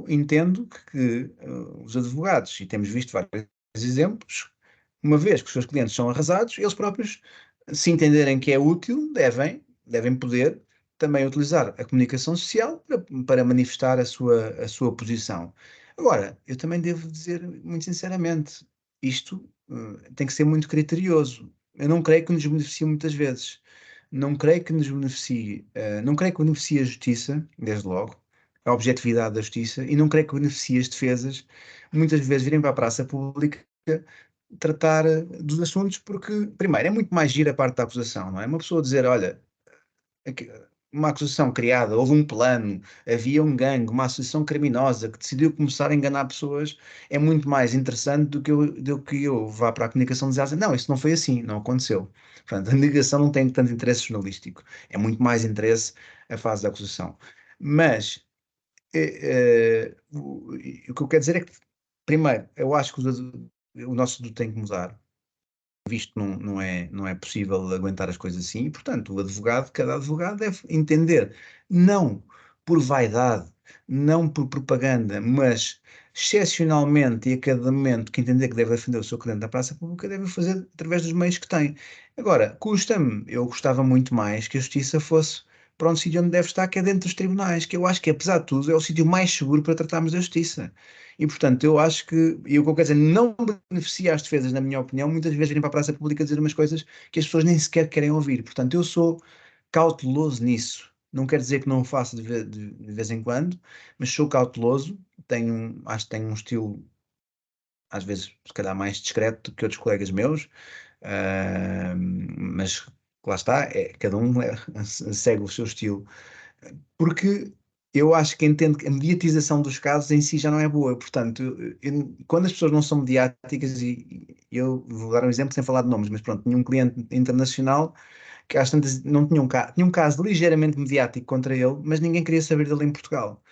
entendo que os advogados, e temos visto vários exemplos, uma vez que os seus clientes são arrasados, eles próprios, se entenderem que é útil, devem poder também utilizar a comunicação social para manifestar a sua posição. Agora, eu também devo dizer, muito sinceramente, isto tem que ser muito criterioso. Eu não creio que nos beneficie muitas vezes. Não creio que nos beneficie, não creio que beneficie a justiça, desde logo, a objetividade da justiça, e não creio que beneficie as defesas, muitas vezes virem para a praça pública tratar dos assuntos, porque, primeiro, é muito mais gira a parte da acusação, não é? Uma pessoa dizer, olha, uma acusação criada, houve um plano, havia um gangue, uma associação criminosa que decidiu começar a enganar pessoas, é muito mais interessante do que eu vá para a comunicação dizer assim, não, isso não foi assim, não aconteceu. Portanto, a negação não tem tanto interesse jornalístico, é muito mais interesse a fase da acusação. Mas o que eu quero dizer é que, primeiro, eu acho que o nosso estudo tem que mudar, visto que não é possível aguentar as coisas assim, e, portanto, cada advogado deve entender, não por vaidade, não por propaganda, mas excepcionalmente e a cada momento que entender que deve defender o seu cliente da praça pública, deve o fazer através dos meios que tem. Agora, custa-me, eu gostava muito mais que a justiça fosse para um sítio onde deve estar, que é dentro dos tribunais, que eu acho que, apesar de tudo, é o sítio mais seguro para tratarmos da justiça. E, portanto, eu acho que, e o que eu quero dizer, não beneficia as defesas, na minha opinião, muitas vezes virem para a praça pública dizer umas coisas que as pessoas nem sequer querem ouvir. Portanto, eu sou cauteloso nisso. Não quer dizer que não o faça de vez em quando, mas sou cauteloso. Acho que tenho um estilo, às vezes, se calhar mais discreto do que outros colegas meus, mas lá está, cada um segue o seu estilo. Porque eu acho que entendo que a mediatização dos casos em si já não é boa. Portanto, quando as pessoas não são mediáticas, e eu vou dar um exemplo sem falar de nomes, mas pronto, tinha um cliente internacional que às tantas não tinha um caso ligeiramente mediático contra ele, mas ninguém queria saber dele em Portugal.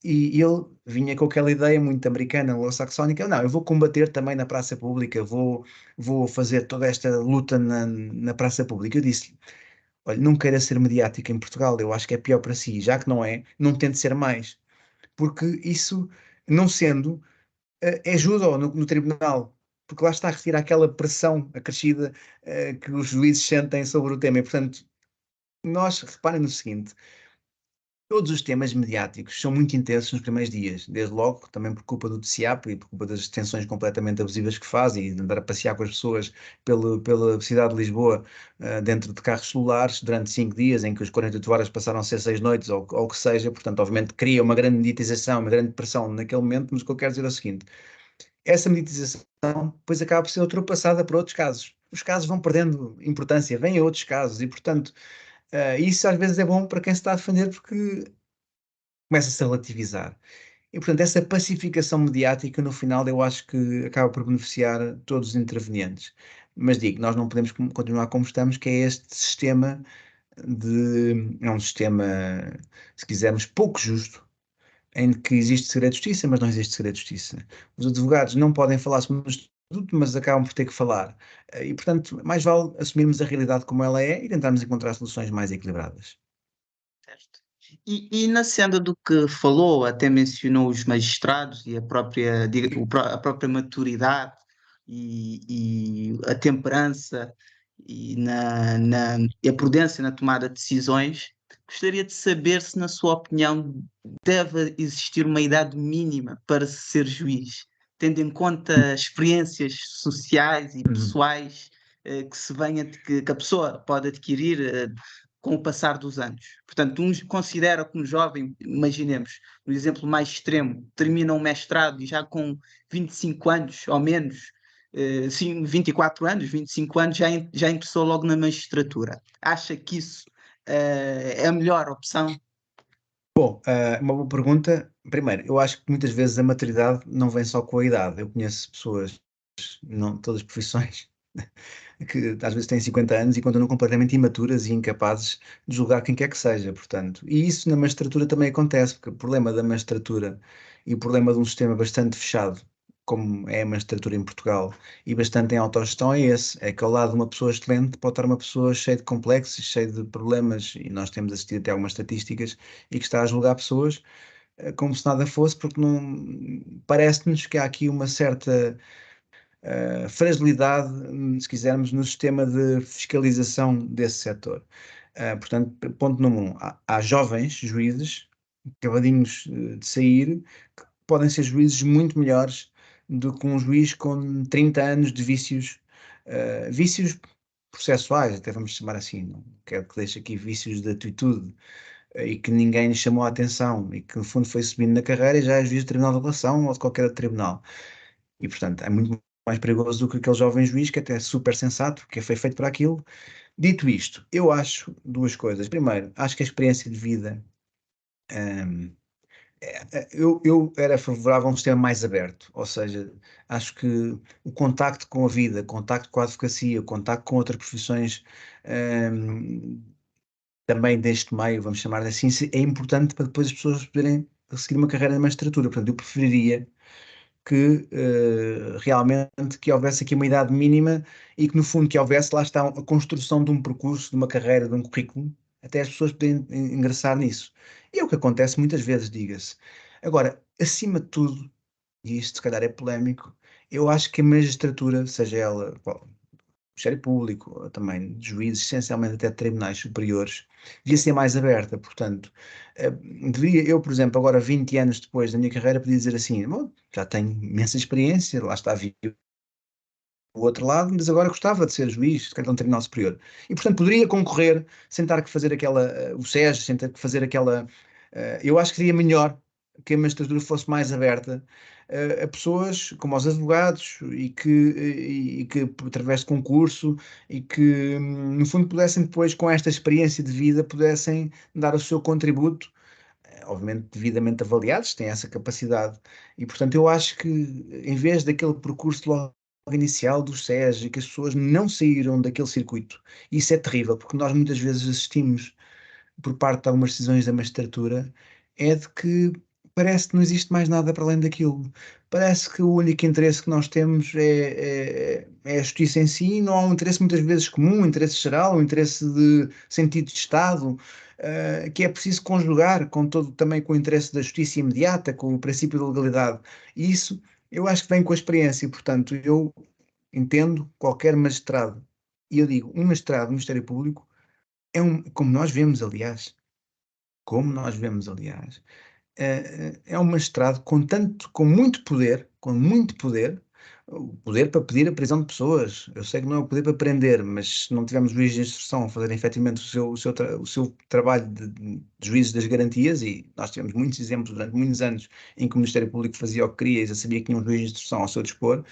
E ele vinha com aquela ideia muito americana, anglo-saxónica, não, eu vou combater também na praça pública, vou fazer toda esta luta na praça pública. Eu disse, olha, não queira ser mediático em Portugal, eu acho que é pior para si, já que não é, não tente ser mais, porque isso, não sendo, é judo no tribunal, porque lá está a retirar aquela pressão acrescida que os juízes sentem sobre o tema, e portanto, nós, reparem no seguinte, todos os temas mediáticos são muito intensos nos primeiros dias, desde logo, também por culpa do TCAP e por culpa das detenções completamente abusivas que faz e de andar a passear com as pessoas pela cidade de Lisboa, dentro de carros celulares durante 5 dias, em que as 48 horas passaram a ser 6 noites ou o que seja, portanto, obviamente cria uma grande mediatização, uma grande pressão naquele momento, mas o que eu quero dizer é o seguinte, essa mediatização depois acaba por ser ultrapassada por outros casos. Os casos vão perdendo importância, vêm outros casos e, portanto, isso às vezes é bom para quem se está a defender porque começa-se a relativizar. E, portanto, essa pacificação mediática, no final, eu acho que acaba por beneficiar todos os intervenientes. Mas digo, nós não podemos continuar como estamos, que é este sistema é um sistema, se quisermos, pouco justo, em que existe segredo de justiça, mas não existe segredo de justiça. Os advogados não podem falar sobre o estatuto, mas acabam por ter que falar. E, portanto, mais vale assumirmos a realidade como ela é e tentarmos encontrar soluções mais equilibradas. Certo. E na senda do que falou, até mencionou os magistrados e a própria maturidade e a temperança e a prudência na tomada de decisões, gostaria de saber se, na sua opinião, deve existir uma idade mínima para se ser juiz, tendo em conta experiências sociais e pessoais que a pessoa pode adquirir com o passar dos anos. Portanto, considera que um jovem, imaginemos, no exemplo mais extremo, termina um mestrado e já com 25 anos ou menos, sim, 24 anos, 25 anos, já ingressou logo na magistratura. Acha que isso é a melhor opção? Bom, uma boa pergunta. Primeiro, eu acho que muitas vezes a maturidade não vem só com a idade. Eu conheço pessoas, não todas as profissões, que às vezes têm 50 anos e continuam completamente imaturas e incapazes de julgar quem quer que seja, portanto. E isso na magistratura também acontece, porque o problema da magistratura e o problema de um sistema bastante fechado, como é a magistratura em Portugal, e bastante em autogestão é esse, é que ao lado de uma pessoa excelente pode estar uma pessoa cheia de complexos, cheia de problemas, e nós temos assistido até algumas estatísticas, e que está a julgar pessoas como se nada fosse, porque não parece-nos que há aqui uma certa fragilidade, se quisermos, no sistema de fiscalização desse setor. Portanto, ponto número um, há jovens juízes, acabadinhos de sair, que podem ser juízes muito melhores do que um juiz com 30 anos de vícios processuais, até vamos chamar assim, não quero que deixe aqui vícios de atitude, e que ninguém lhe chamou a atenção, e que no fundo foi subindo na carreira e já é juiz do Tribunal de Relação ou de qualquer outro tribunal. E, portanto, é muito mais perigoso do que aquele jovem juiz que até é super sensato, que foi feito para aquilo. Dito isto, eu acho duas coisas. Primeiro, acho que a experiência de vida. hum, eu era favorável a um sistema mais aberto, ou seja, acho que o contacto com a vida, o contacto com a advocacia, o contacto com outras profissões, hum, também deste meio, vamos chamar assim, é importante para depois as pessoas poderem seguir uma carreira na magistratura. Portanto, eu preferiria que realmente que houvesse aqui uma idade mínima e que no fundo que houvesse, lá está, a construção de um percurso, de uma carreira, de um currículo, até as pessoas poderem ingressar nisso. E é o que acontece muitas vezes, diga-se. Agora, acima de tudo, e isto se calhar é polémico, eu acho que a magistratura, seja ela Ministério Público, também de juízes, essencialmente até de tribunais superiores, devia ser mais aberta. Portanto, deveria, eu, por exemplo, agora 20 anos depois da minha carreira, podia dizer assim: bom, já tenho imensa experiência, lá está, vi o outro lado, mas agora gostava de ser juiz, se calhar de um tribunal superior. E, portanto, poderia concorrer sem ter que fazer o SES, sem ter que fazer aquela. Eu acho que seria melhor que a magistratura fosse mais aberta a pessoas como os advogados e que através de concurso e que, no fundo, pudessem depois, com esta experiência de vida, pudessem dar o seu contributo, obviamente devidamente avaliados, têm essa capacidade. E, portanto, eu acho que em vez daquele percurso logo inicial dos SES e que as pessoas não saíram daquele circuito, isso é terrível, porque nós muitas vezes assistimos por parte de algumas decisões da magistratura, é de que parece que não existe mais nada para além daquilo. Parece que o único interesse que nós temos é a justiça em si, não há um interesse muitas vezes comum, um interesse geral, um interesse de sentido de Estado, que é preciso conjugar com todo, também com o interesse da justiça imediata, com o princípio da legalidade. E isso eu acho que vem com a experiência, e, portanto, eu entendo qualquer magistrado, e eu digo, um magistrado do Ministério Público como nós vemos, aliás, é um magistrado com muito poder, o poder para pedir a prisão de pessoas. Eu sei que não é o poder para prender, mas se não tivermos juízes de instrução a fazerem efetivamente o seu trabalho de juízes das garantias, e nós tivemos muitos exemplos durante muitos anos em que o Ministério Público fazia o que queria e já sabia que tinha um juiz de instrução ao seu dispor,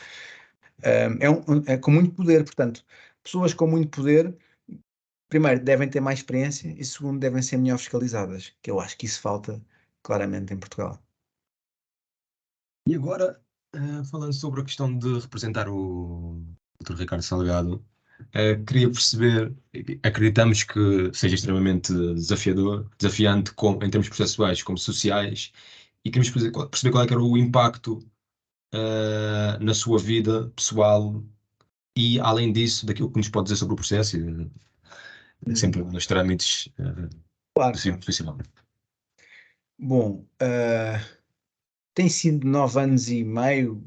é com muito poder, portanto, pessoas com muito poder primeiro, devem ter mais experiência e segundo, devem ser melhor fiscalizadas, que eu acho que isso falta claramente em Portugal. E agora, falando sobre a questão de representar o Dr. Ricardo Salgado, queria perceber, acreditamos que seja extremamente desafiante em termos processuais como sociais, e queremos perceber qual é que era o impacto na sua vida pessoal e, além disso, daquilo que nos pode dizer sobre o processo, sempre nos trâmites Claro, possível, claro. possivelmente. Bom, tem sido 9 anos e meio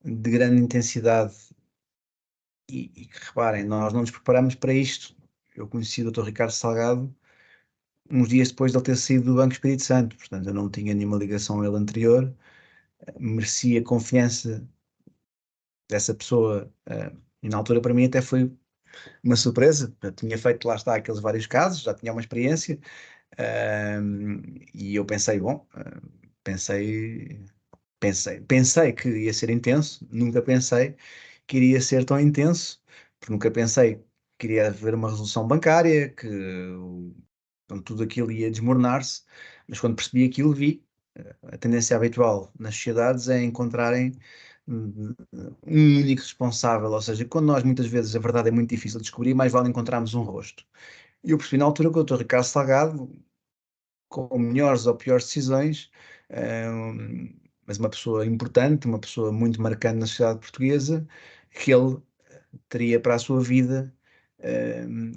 de grande intensidade e reparem, nós não nos preparamos para isto. Eu conheci o Dr. Ricardo Salgado uns dias depois de ele ter saído do Banco Espírito Santo, portanto eu não tinha nenhuma ligação a ele anterior, mereci a confiança dessa pessoa, e na altura para mim até foi uma surpresa. Eu tinha feito, lá está, aqueles vários casos, já tinha uma experiência, e eu pensei, bom, pensei que ia ser intenso, nunca pensei que iria ser tão intenso, porque nunca pensei que iria haver uma resolução bancária, que então, tudo aquilo ia desmoronar-se, mas quando percebi aquilo vi a tendência habitual nas sociedades é encontrarem um único responsável, ou seja, quando nós muitas vezes a verdade é muito difícil de descobrir, mais vale encontrarmos um rosto. E eu percebi na altura que o Dr. Ricardo Salgado, com melhores ou piores decisões, mas uma pessoa importante, uma pessoa muito marcante na sociedade portuguesa, que ele teria para a sua vida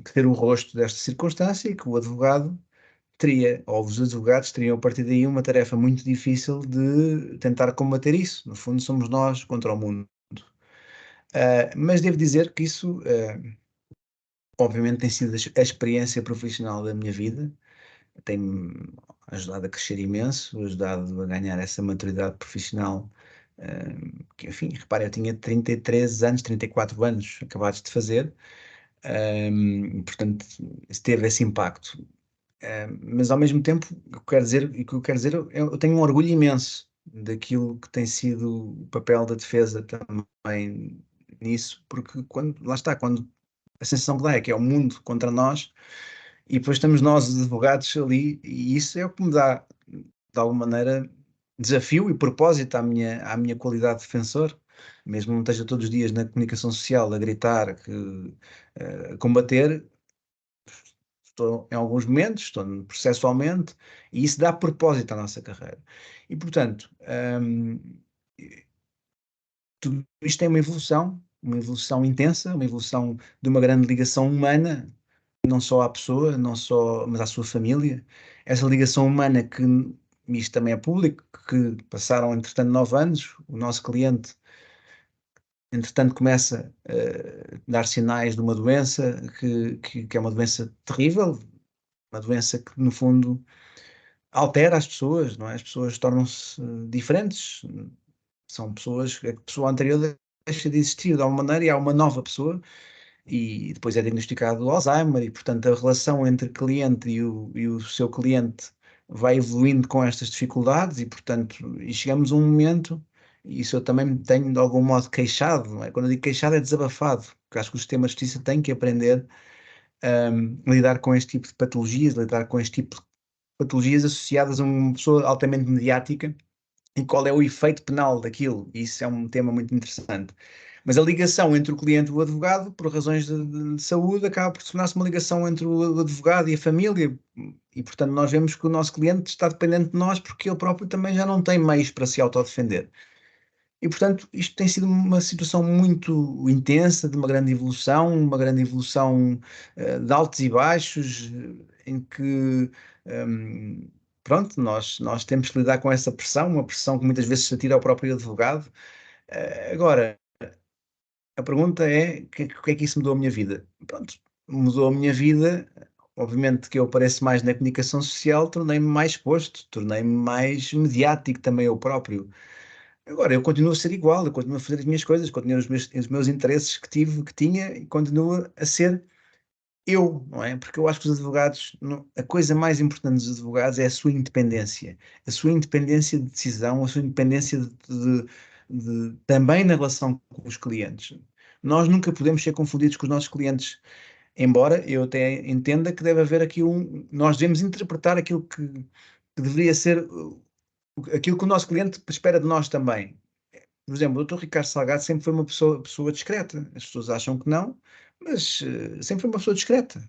que ter o rosto desta circunstância e que o advogado teria, ou os advogados teriam a partir daí uma tarefa muito difícil de tentar combater isso. No fundo, somos nós contra o mundo. Mas devo dizer que isso, obviamente, tem sido a experiência profissional da minha vida, tem-me ajudado a crescer imenso, ajudado a ganhar essa maturidade profissional. Que, enfim, repare, eu tinha 33 anos, 34 anos acabados de fazer, portanto, isso teve esse impacto. Mas ao mesmo tempo, eu tenho um orgulho imenso daquilo que tem sido o papel da defesa também nisso, porque lá está, quando a sensação que dá é que é o mundo contra nós e depois estamos nós, os advogados, ali, e isso é o que me dá, de alguma maneira, desafio e propósito à minha qualidade de defensor, mesmo não esteja todos os dias na comunicação social a gritar, a combater. Estou em alguns momentos, estou processualmente, e isso dá propósito à nossa carreira. E, portanto, tudo isto tem uma evolução intensa, uma evolução de uma grande ligação humana, não só à pessoa, não só, mas à sua família. Essa ligação humana que, isto também é público, que passaram, entretanto, 9 anos, o nosso cliente, entretanto, começa a dar sinais de uma doença que é uma doença terrível, uma doença que, no fundo, altera as pessoas, não é? As pessoas tornam-se diferentes. São pessoas, a pessoa anterior deixa de existir de alguma maneira e há uma nova pessoa e depois é diagnosticado Alzheimer e, portanto, a relação entre cliente e o seu cliente vai evoluindo com estas dificuldades e, portanto, e chegamos a um momento, e isso eu também me tenho de algum modo queixado, não é? Quando eu digo queixado é desabafado, porque acho que o sistema de justiça tem que aprender a lidar com este tipo de patologias, lidar com este tipo de patologias associadas a uma pessoa altamente mediática e qual é o efeito penal daquilo. Isso é um tema muito interessante. Mas a ligação entre o cliente e o advogado, por razões de saúde, acaba por tornar-se uma ligação entre o advogado e a família. E, portanto, nós vemos que o nosso cliente está dependente de nós porque ele próprio também já não tem meios para se autodefender. E, portanto, isto tem sido uma situação muito intensa, de uma grande evolução de altos e baixos, em que, pronto, nós temos que lidar com essa pressão, uma pressão que muitas vezes se atira ao próprio advogado. Agora, a pergunta é, o que é que isso mudou a minha vida? Pronto, mudou a minha vida, obviamente que eu apareço mais na comunicação social, tornei-me mais exposto, tornei-me mais mediático também eu próprio. Agora, eu continuo a ser igual, eu continuo a fazer as minhas coisas, continuo os meus interesses que tinha e continuo a ser eu, não é? Porque eu acho que os advogados, a coisa mais importante dos advogados é a sua independência de decisão, a sua independência também na relação com os clientes. Nós nunca podemos ser confundidos com os nossos clientes, embora eu até entenda que deve haver aqui nós devemos interpretar aquilo que deveria ser aquilo que o nosso cliente espera de nós também. Por exemplo, o Dr. Ricardo Salgado sempre foi uma pessoa discreta. As pessoas acham que não, mas sempre foi uma pessoa discreta.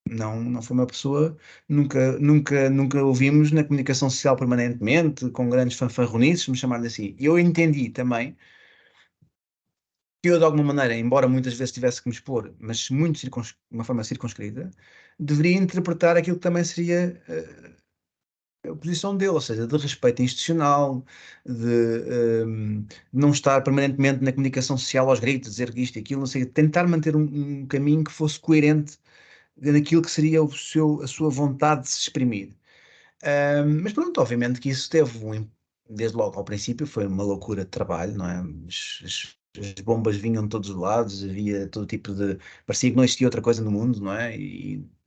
Não foi uma pessoa, nunca ouvimos na comunicação social permanentemente, com grandes fanfarronices, me chamar assim. E eu entendi também que eu, de alguma maneira, embora muitas vezes tivesse que me expor, mas de uma forma circunscrita, deveria interpretar aquilo que também seria posição dele, ou seja, de respeito institucional, de não estar permanentemente na comunicação social aos gritos, dizer que isto e aquilo, não sei, tentar manter um caminho que fosse coerente naquilo que seria a sua vontade de se exprimir. Mas pronto, obviamente que isso desde logo ao princípio foi uma loucura de trabalho, não é? As bombas vinham de todos os lados, havia todo tipo de. Parecia que não existia outra coisa no mundo, não é?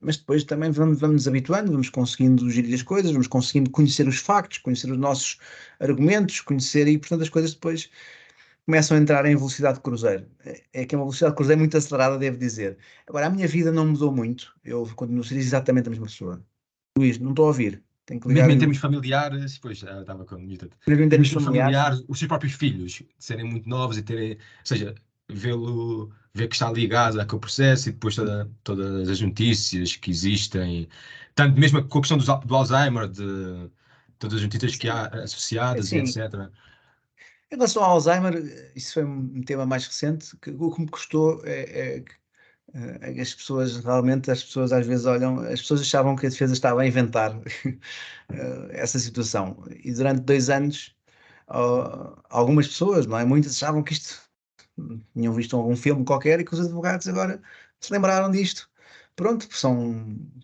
Mas depois também vamos nos habituando, vamos conseguindo gerir as coisas, vamos conseguindo conhecer os factos, conhecer os nossos argumentos, conhecer e, portanto, as coisas depois começam a entrar em velocidade de cruzeiro. É que é uma velocidade de cruzeiro muito acelerada, devo dizer. Agora, a minha vida não mudou muito, eu continuo a ser exatamente a mesma pessoa. Luís, não estou a ouvir. Tenho que ligar Mesmo em o termos familiares, pois já estava com em em termos termos familiares. familiares, os seus próprios filhos de serem muito novos e terem, ou seja, ver que está ligado àquele processo e depois todas as notícias que existem, tanto mesmo com a questão do Alzheimer, de todas as notícias que há associadas e Assim, etc. em relação ao Alzheimer, isso foi um tema mais recente, que o que me custou é que as pessoas, realmente, as pessoas às vezes olham, as pessoas achavam que a defesa estava a inventar essa situação. E durante 2 anos, algumas pessoas, não é? Muitas achavam que isto tinham visto algum filme qualquer e que os advogados agora se lembraram disto. Pronto,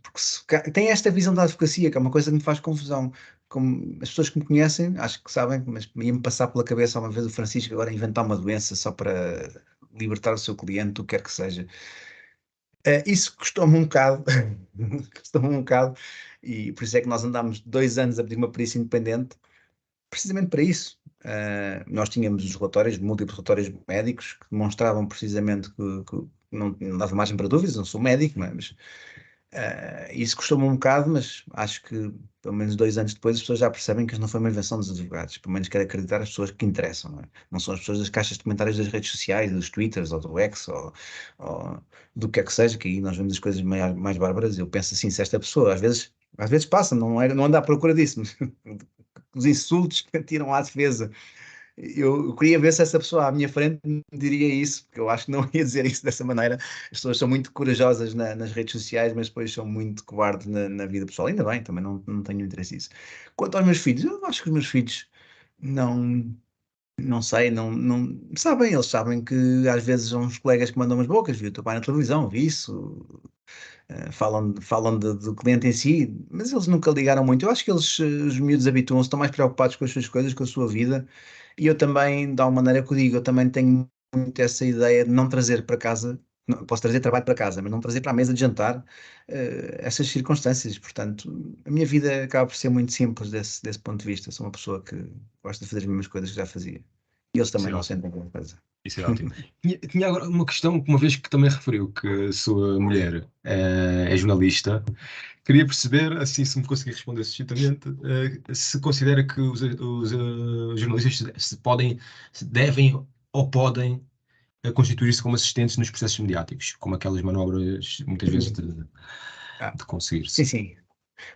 porque têm esta visão da advocacia, que é uma coisa que me faz confusão. Como as pessoas que me conhecem, acho que sabem, mas ia-me passar pela cabeça uma vez o Francisco agora inventar uma doença só para libertar o seu cliente, o que quer que seja. Isso custou-me um bocado, custou-me um bocado, e por isso é que nós andámos 2 anos a pedir uma perícia independente, precisamente para isso. Nós tínhamos os relatórios, múltiplos relatórios médicos, que demonstravam precisamente que não dava margem para dúvidas, não sou médico, não é? Mas isso custou-me um bocado, mas acho que pelo menos 2 anos depois as pessoas já percebem que isso não foi uma invenção dos advogados, pelo menos quero acreditar as pessoas que interessam, não é? Não são as pessoas das caixas de comentários das redes sociais, dos Twitters, ou do X, ou do que é que seja, que aí nós vemos as coisas mais bárbaras. Eu penso assim, se esta pessoa, às vezes passa, não anda à procura disso, mas os insultos que tiram à defesa. Eu queria ver se essa pessoa à minha frente me diria isso, porque eu acho que não ia dizer isso dessa maneira. As pessoas são muito corajosas nas redes sociais, mas depois são muito cobardes na vida pessoal. Ainda bem, também não tenho interesse nisso. Quanto aos meus filhos, eu acho que os meus filhos não, não sei, não sabem, eles sabem que às vezes são uns colegas que mandam umas bocas, viu o teu pai na televisão, vi isso, falam do cliente em si, mas eles nunca ligaram muito. Eu acho que os miúdos habituam-se, estão mais preocupados com as suas coisas, com a sua vida, e eu também, de alguma maneira que eu digo, eu também tenho muito essa ideia de não trazer para casa, posso trazer trabalho para casa, mas não trazer para a mesa de jantar essas circunstâncias. Portanto, a minha vida acaba por ser muito simples desse ponto de vista. Sou uma pessoa que gosta de fazer as mesmas coisas que já fazia. E eles Isso também é não ótimo. sentem alguma coisa. Isso é ótimo. Tinha agora uma questão, que uma vez que também referiu que a sua mulher é jornalista, queria perceber, assim, se me conseguir responder sucintamente, se considera que os jornalistas se devem ou podem constituir-se como assistentes nos processos mediáticos, como aquelas manobras, muitas vezes, Ah, de conseguir-se. sim, sim.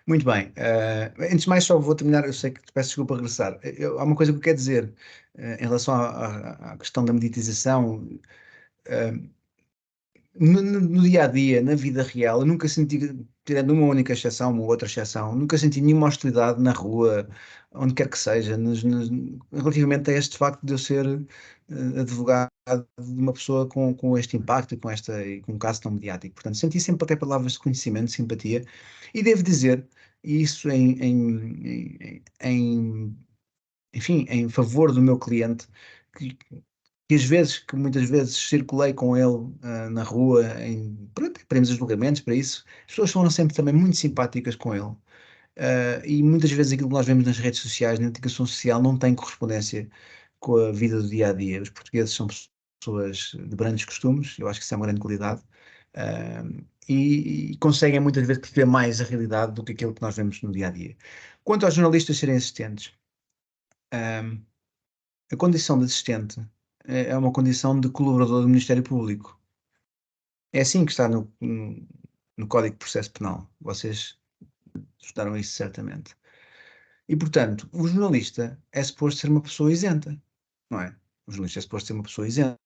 Muito bem. Antes de mais, só vou terminar. Eu sei que te peço desculpa regressar. Há uma coisa que eu quero dizer em relação à questão da meditização. Uh, no dia a dia, na vida real, eu nunca senti, tirando uma única exceção, uma outra exceção, nunca senti nenhuma hostilidade na rua, onde quer que seja, relativamente a este facto de eu ser advogado de uma pessoa com este impacto e com um caso tão mediático. Portanto, senti sempre até palavras de conhecimento, de simpatia, e devo dizer, e isso enfim, em favor do meu cliente, que, que muitas vezes circulei com ele na rua, pronto, para irmos a julgamentos, para isso, as pessoas foram sempre também muito simpáticas com ele. E muitas vezes aquilo que nós vemos nas redes sociais, na comunicação social, não tem correspondência com a vida do dia a dia. Os portugueses são pessoas de grandes costumes, eu acho que isso é uma grande qualidade, e conseguem muitas vezes perceber mais a realidade do que aquilo que nós vemos no dia a dia. Quanto aos jornalistas serem assistentes, um, a condição de assistente é uma condição de colaborador do Ministério Público. É assim que está no Código de Processo Penal. Vocês estudaram isso certamente. E, portanto, o jornalista é suposto ser uma pessoa isenta, não é? O jornalista é suposto ser uma pessoa isenta.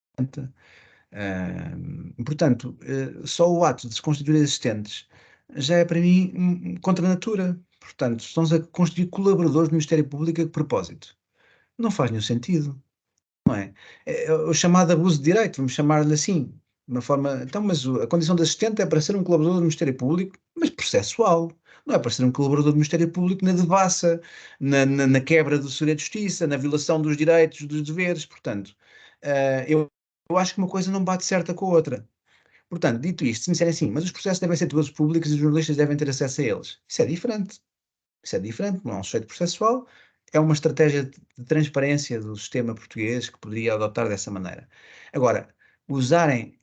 Portanto, só o ato de se constituir assistentes já é para mim contra a natura, Portanto, estão-se a constituir colaboradores do Ministério Público a que propósito? Não faz nenhum sentido, não é? É o chamado abuso de direito, vamos chamar-lhe assim, de uma forma. Então, mas a condição de assistente é para ser um colaborador do Ministério Público, mas processual. Não é para ser um colaborador do Ministério Público na devassa, na quebra do segredo de justiça, na violação dos direitos, dos deveres. Portanto, eu acho que uma coisa não bate certa com a outra. Portanto, dito isto, se me disserem assim, mas os processos devem ser todos públicos e os jornalistas devem ter acesso a eles. Isso é diferente. Isso é diferente, não é um sujeito processual, é uma estratégia de transparência do sistema português que poderia adotar dessa maneira. Agora, usarem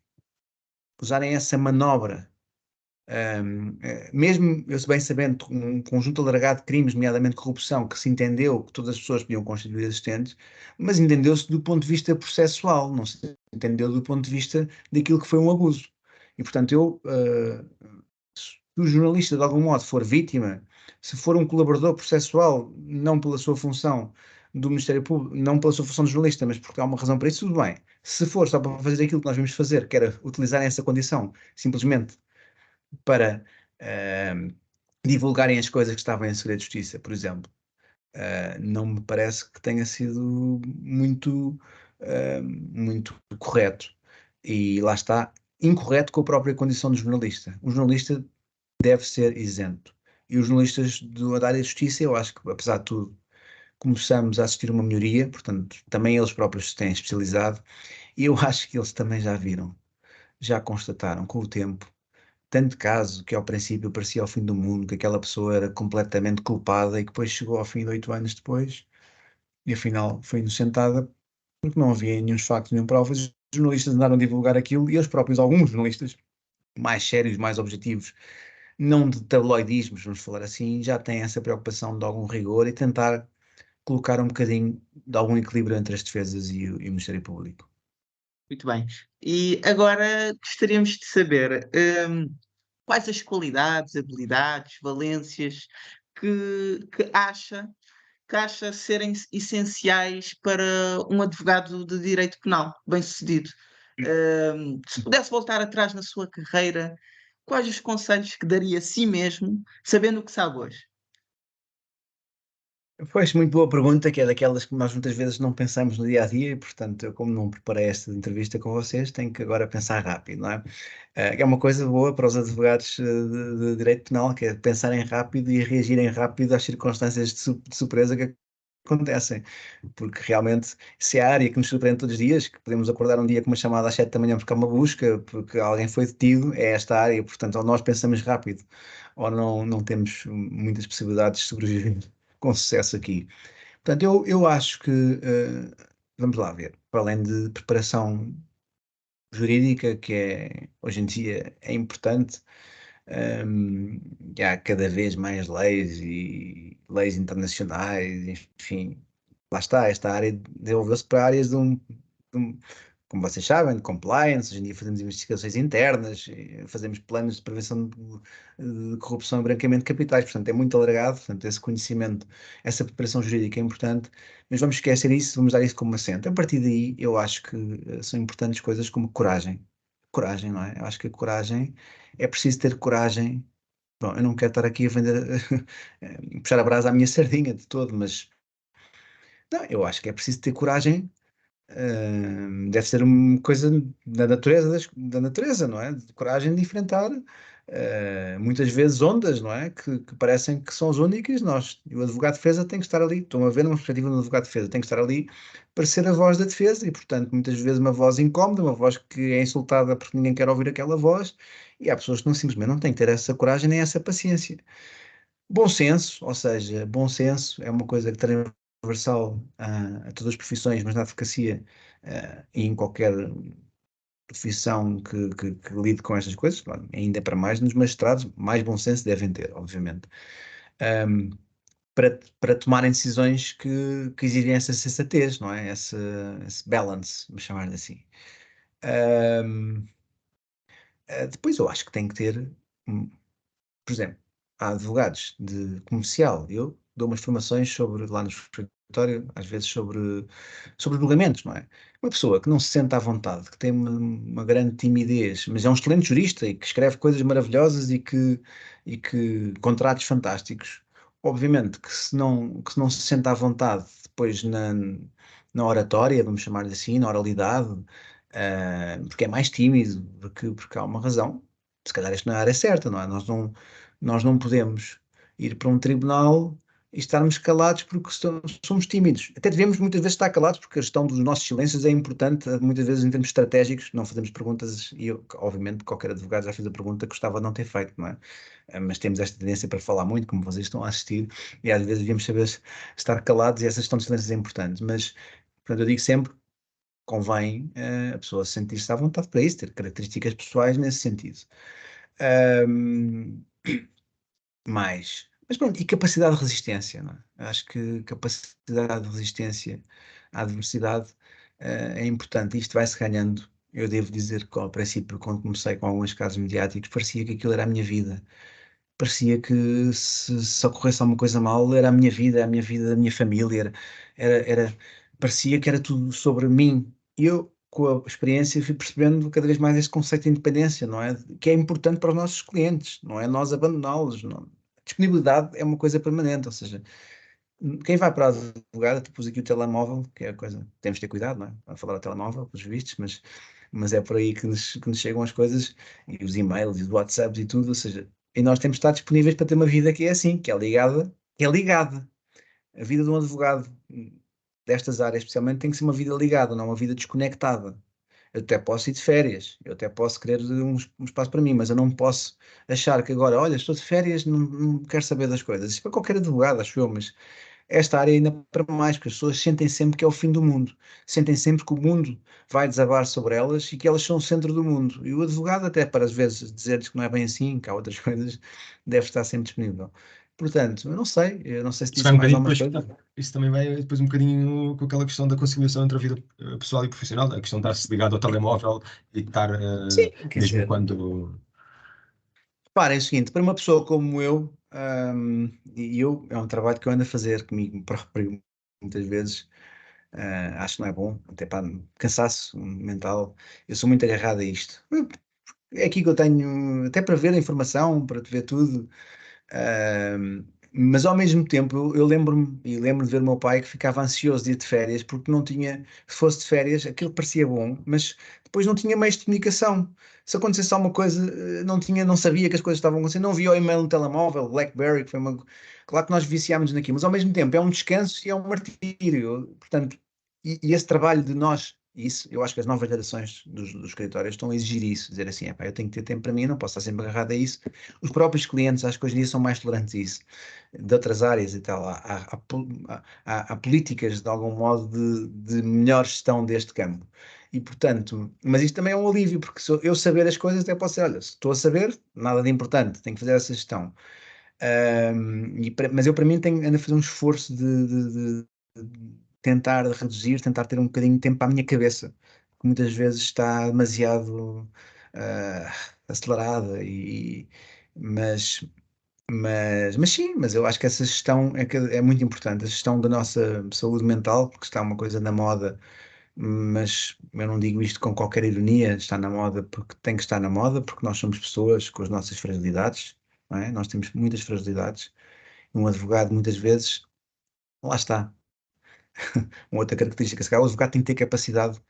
essa manobra, mesmo eu bem sabendo um conjunto alargado de crimes, nomeadamente corrupção, que se entendeu que todas as pessoas podiam constituir assistentes, mas entendeu-se do ponto de vista processual, não se entendeu do ponto de vista daquilo que foi um abuso. E, portanto, se o jornalista de algum modo for vítima, se for um colaborador processual, não pela sua função do Ministério Público, não pela sua função de jornalista, mas porque há uma razão para isso, tudo bem. Se for só para fazer aquilo que nós vimos fazer, que era utilizar essa condição simplesmente para divulgarem as coisas que estavam em segredo de justiça, por exemplo, não me parece que tenha sido muito correto. E lá está, incorreto com a própria condição do jornalista. O jornalista deve ser isento. E os jornalistas da área de justiça, eu acho que, apesar de tudo, começamos a assistir uma melhoria, portanto, também eles próprios se têm especializado, e eu acho que eles também já viram, já constataram com o tempo, tanto caso que ao princípio parecia o fim do mundo, que aquela pessoa era completamente culpada e que depois chegou ao fim de 8 anos depois, e afinal foi inocentada, porque não havia nenhum factos, nenhum provas, os jornalistas andaram a divulgar aquilo, e eles próprios, alguns jornalistas, mais sérios, mais objetivos, não de tabloidismos, vamos falar assim, já têm essa preocupação de algum rigor e tentar colocar um bocadinho de algum equilíbrio entre as defesas e o Ministério Público. Muito bem. E agora gostaríamos de saber quais as qualidades, habilidades, valências que acha serem essenciais para um advogado de direito penal bem-sucedido. Se pudesse voltar atrás na sua carreira, quais os conselhos que daria a si mesmo, sabendo o que sabe hoje? Pois, muito boa pergunta, que é daquelas que nós muitas vezes não pensamos no dia a dia, e portanto, eu, como não preparei esta entrevista com vocês, tenho que agora pensar rápido, não é? É uma coisa boa para os advogados de direito penal, que é pensarem rápido e reagirem rápido às circunstâncias de surpresa que acontecem, porque realmente, se é a área que nos surpreende todos os dias, que podemos acordar um dia com uma chamada às 7 da manhã porque há uma busca, porque alguém foi detido, é esta área, portanto, ou nós pensamos rápido, ou não temos muitas possibilidades de sobreviver com sucesso aqui. Portanto, eu acho que, vamos lá ver, para além de preparação jurídica, que hoje em dia é importante, há cada vez mais leis e leis internacionais, enfim, lá está, esta área desenvolveu-se para áreas como vocês sabem, de compliance. Hoje em dia fazemos investigações internas, fazemos planos de prevenção de corrupção e branqueamento de capitais, portanto é muito alargado, portanto esse conhecimento, essa preparação jurídica é importante, mas vamos esquecer isso, vamos dar isso como assento. A partir daí eu acho que são importantes coisas como coragem, não é? Eu acho que a coragem, é preciso ter coragem. Bom, eu não quero estar aqui a vender, puxar a brasa à minha sardinha de todo, mas não, eu acho que é preciso ter coragem. Deve ser uma coisa da natureza, da natureza, não é? De coragem de enfrentar muitas vezes ondas, não é? Que parecem que são as únicas. E o advogado de defesa tem que estar ali. Estão a ver uma perspectiva do advogado de defesa, tem que estar ali para ser a voz da defesa e, portanto, muitas vezes uma voz incómoda, uma voz que é insultada porque ninguém quer ouvir aquela voz. E há pessoas que não simplesmente não têm que ter essa coragem nem essa paciência. Bom senso, ou seja, bom senso é uma coisa que transversal a todas as profissões, mas na advocacia e em qualquer profissão que lide com estas coisas, claro, ainda para mais nos magistrados, mais bom senso devem ter, obviamente, um, para tomarem decisões que exigem essa sensatez, não é? Esse balance, vamos chamar assim. Um, Depois eu acho que tem que ter, por exemplo, há advogados de comercial. Eu dou umas formações lá no escritório, às vezes sobre julgamentos, não é? Uma pessoa que não se sente à vontade, que tem uma grande timidez, mas é um excelente jurista e que escreve coisas maravilhosas e que contratos fantásticos. obviamente, que se não se sente à vontade depois na oratória, vamos chamar-lhe assim, na oralidade, porque é mais tímido, porque há uma razão. Se calhar isto não é a área certa, não é? Nós não podemos ir para um tribunal e estarmos calados porque somos tímidos. Até devemos muitas vezes estar calados porque a gestão dos nossos silêncios é importante, muitas vezes em termos estratégicos, não fazemos perguntas, e eu, obviamente, qualquer advogado já fez a pergunta que gostava de não ter feito, não é? Mas temos esta tendência para falar muito, como vocês estão a assistir, e às vezes devíamos saber estar calados, e essa gestão de silêncios é importante. Mas, portanto, eu digo sempre, convém a pessoa sentir-se à vontade para isso, ter características pessoais nesse sentido. Ahm, mas pronto, e capacidade de resistência, não é? Acho que capacidade de resistência à adversidade é importante. Isto vai-se ganhando. Eu devo dizer que, ao princípio, quando comecei com alguns casos mediáticos, parecia que aquilo era a minha vida. Parecia que se ocorresse alguma coisa mal, era a minha vida da minha família, parecia que era tudo sobre mim. E eu, com a experiência, fui percebendo cada vez mais este conceito de independência, não é? Que é importante para os nossos clientes, não é nós abandoná-los. Não. Disponibilidade é uma coisa permanente, ou seja, quem vai para a advogada, tu pus aqui o telemóvel, que é a coisa, temos de ter cuidado, não é? A falar ao telemóvel, pelos vistos, mas é por aí que nos chegam as coisas, e os e-mails, e os WhatsApps e tudo, ou seja, e nós temos de estar disponíveis para ter uma vida que é assim, que é ligada, que é ligada. A vida de um advogado destas áreas, especialmente, tem que ser uma vida ligada, não uma vida desconectada. Eu até posso ir de férias, eu até posso querer um espaço para mim, mas eu não posso achar que agora, olha, estou de férias, não quero saber das coisas. Isso para qualquer advogado, acho eu, mas esta área ainda para mais, porque as pessoas sentem sempre que é o fim do mundo, sentem sempre que o mundo vai desabar sobre elas e que elas são o centro do mundo. E o advogado, até para às vezes dizer-lhes que não é bem assim, que há outras coisas, deve estar sempre disponível. Portanto, eu não sei se Isso vai disse um mais bocadinho alguma depois, coisa. isso também vai depois um bocadinho com aquela questão da conciliação entre a vida pessoal e profissional, a questão de estar-se ligado ao telemóvel e estar Sim, quer mesmo dizer, quando. reparem o seguinte, para uma pessoa como eu, e eu, é um trabalho que eu ando a fazer comigo próprio muitas vezes. Acho que não é bom, até para cansaço mental. Eu sou muito agarrado a isto. É aqui que eu tenho, até para ver a informação, para te ver tudo. Mas ao mesmo tempo, eu lembro-me, e lembro de ver o meu pai que ficava ansioso de ir de férias, porque não tinha, se fosse de férias, aquilo parecia bom, mas depois não tinha meios de comunicação. Se acontecesse alguma coisa, não sabia que as coisas estavam acontecendo, não via o e-mail no telemóvel, BlackBerry, que foi uma. Claro que nós viciámos naquilo, mas ao mesmo tempo é um descanso e é um martírio. Portanto, e esse trabalho de nós, isso, eu acho que as novas gerações dos escritórios estão a exigir isso, dizer assim, eu tenho que ter tempo para mim, não posso estar sempre agarrado a isso. Os próprios clientes, acho que hoje em dia são mais tolerantes a isso, de outras áreas e tal. Há políticas, de algum modo, de melhor gestão deste campo. E, portanto, mas isto também é um alívio, porque se eu saber as coisas, até posso dizer, olha, se estou a saber, nada de importante, tenho que fazer essa gestão. Mas eu, para mim, ando a fazer um esforço de tentar reduzir, tentar ter um bocadinho de tempo para a minha cabeça, que muitas vezes está demasiado ah, acelerada, mas, mas sim, mas eu acho que essa gestão é muito importante, a gestão da nossa saúde mental, porque está uma coisa na moda, mas eu não digo isto com qualquer ironia, está na moda porque tem que estar na moda, porque nós somos pessoas com as nossas fragilidades, não é? Nós temos muitas fragilidades. Um advogado, muitas vezes, lá está, uma outra característica, se calhar o advogado tem que ter capacidade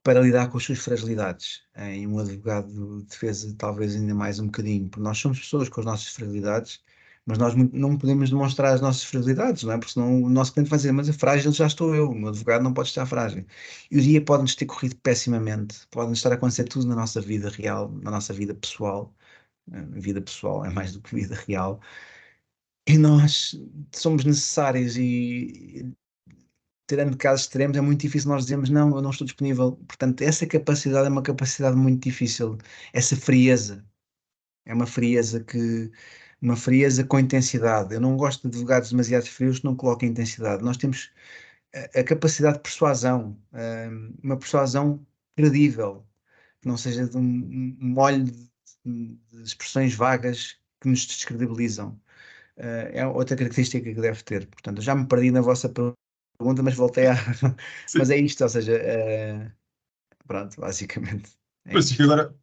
para lidar com as suas fragilidades. E um advogado de defesa, talvez ainda mais um bocadinho, porque nós somos pessoas com as nossas fragilidades, mas nós não podemos demonstrar as nossas fragilidades, não é? Porque senão o nosso cliente vai dizer, mas é frágil já estou eu, o meu advogado não pode estar frágil. E o dia pode-nos ter corrido pessimamente, pode-nos estar a acontecer tudo na nossa vida real, na nossa vida pessoal. Vida pessoal é mais do que vida real. E nós somos necessários e tirando casos extremos, é muito difícil nós dizermos não, eu não estou disponível. Portanto, essa capacidade é uma capacidade muito difícil. Essa frieza é uma frieza com intensidade. Eu não gosto de advogados demasiado frios que não coloquem intensidade. Nós temos a capacidade de persuasão, uma persuasão credível, que não seja de um molho de expressões vagas que nos descredibilizam. É outra característica que deve ter. Portanto, eu já me perdi na vossa pergunta, mas voltei a. Mas Sim. é isto, ou seja, pronto, basicamente é Mas isto. agora,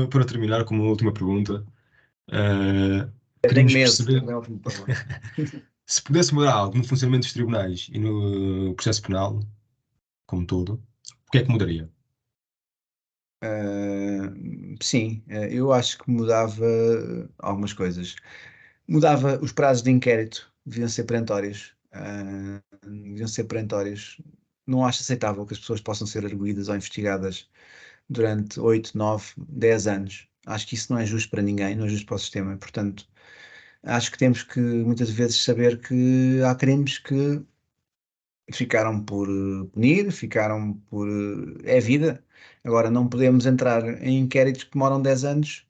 para terminar, como última pergunta, tenho queríamos medo. perceber também é outro problema. se pudesse mudar algo no funcionamento dos tribunais e no processo penal, como um todo, o que é que mudaria? Sim, eu acho que mudava algumas coisas. Mudava os prazos de inquérito, deviam ser perentórios. Deviam ser perentórios. Não acho aceitável que as pessoas possam ser arguidas ou investigadas durante 8, 9, 10 anos. Acho que isso não é justo para ninguém, não é justo para o sistema. Portanto, acho que temos que muitas vezes saber que há crimes que ficaram por punir, ficaram por. É vida. Agora, não podemos entrar em inquéritos que demoram 10 anos,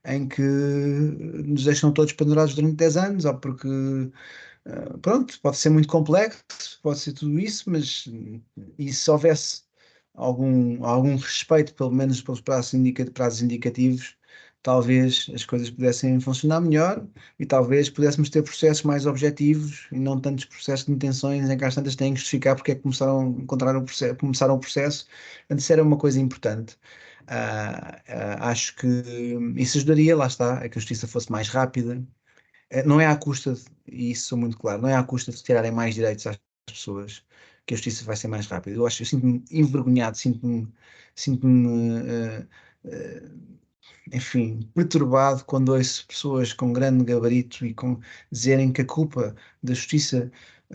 em que nos deixam todos pendurados durante 10 anos, ou porque, pronto, pode ser muito complexo, pode ser tudo isso, mas e se houvesse algum respeito, pelo menos pelos prazos indicativos, talvez as coisas pudessem funcionar melhor e talvez pudéssemos ter processos mais objetivos e não tantos processos de intenções em que às tantas têm que justificar porque é que começaram o processo. Portanto, isso era uma coisa importante. Acho que isso ajudaria, lá está, a que a justiça fosse mais rápida. Não é à custa, e isso sou muito claro, não é à custa de tirarem mais direitos às pessoas que a justiça vai ser mais rápida. Eu sinto-me envergonhado, sinto-me, enfim, perturbado quando ouço pessoas com grande gabarito e com dizerem que a culpa da justiça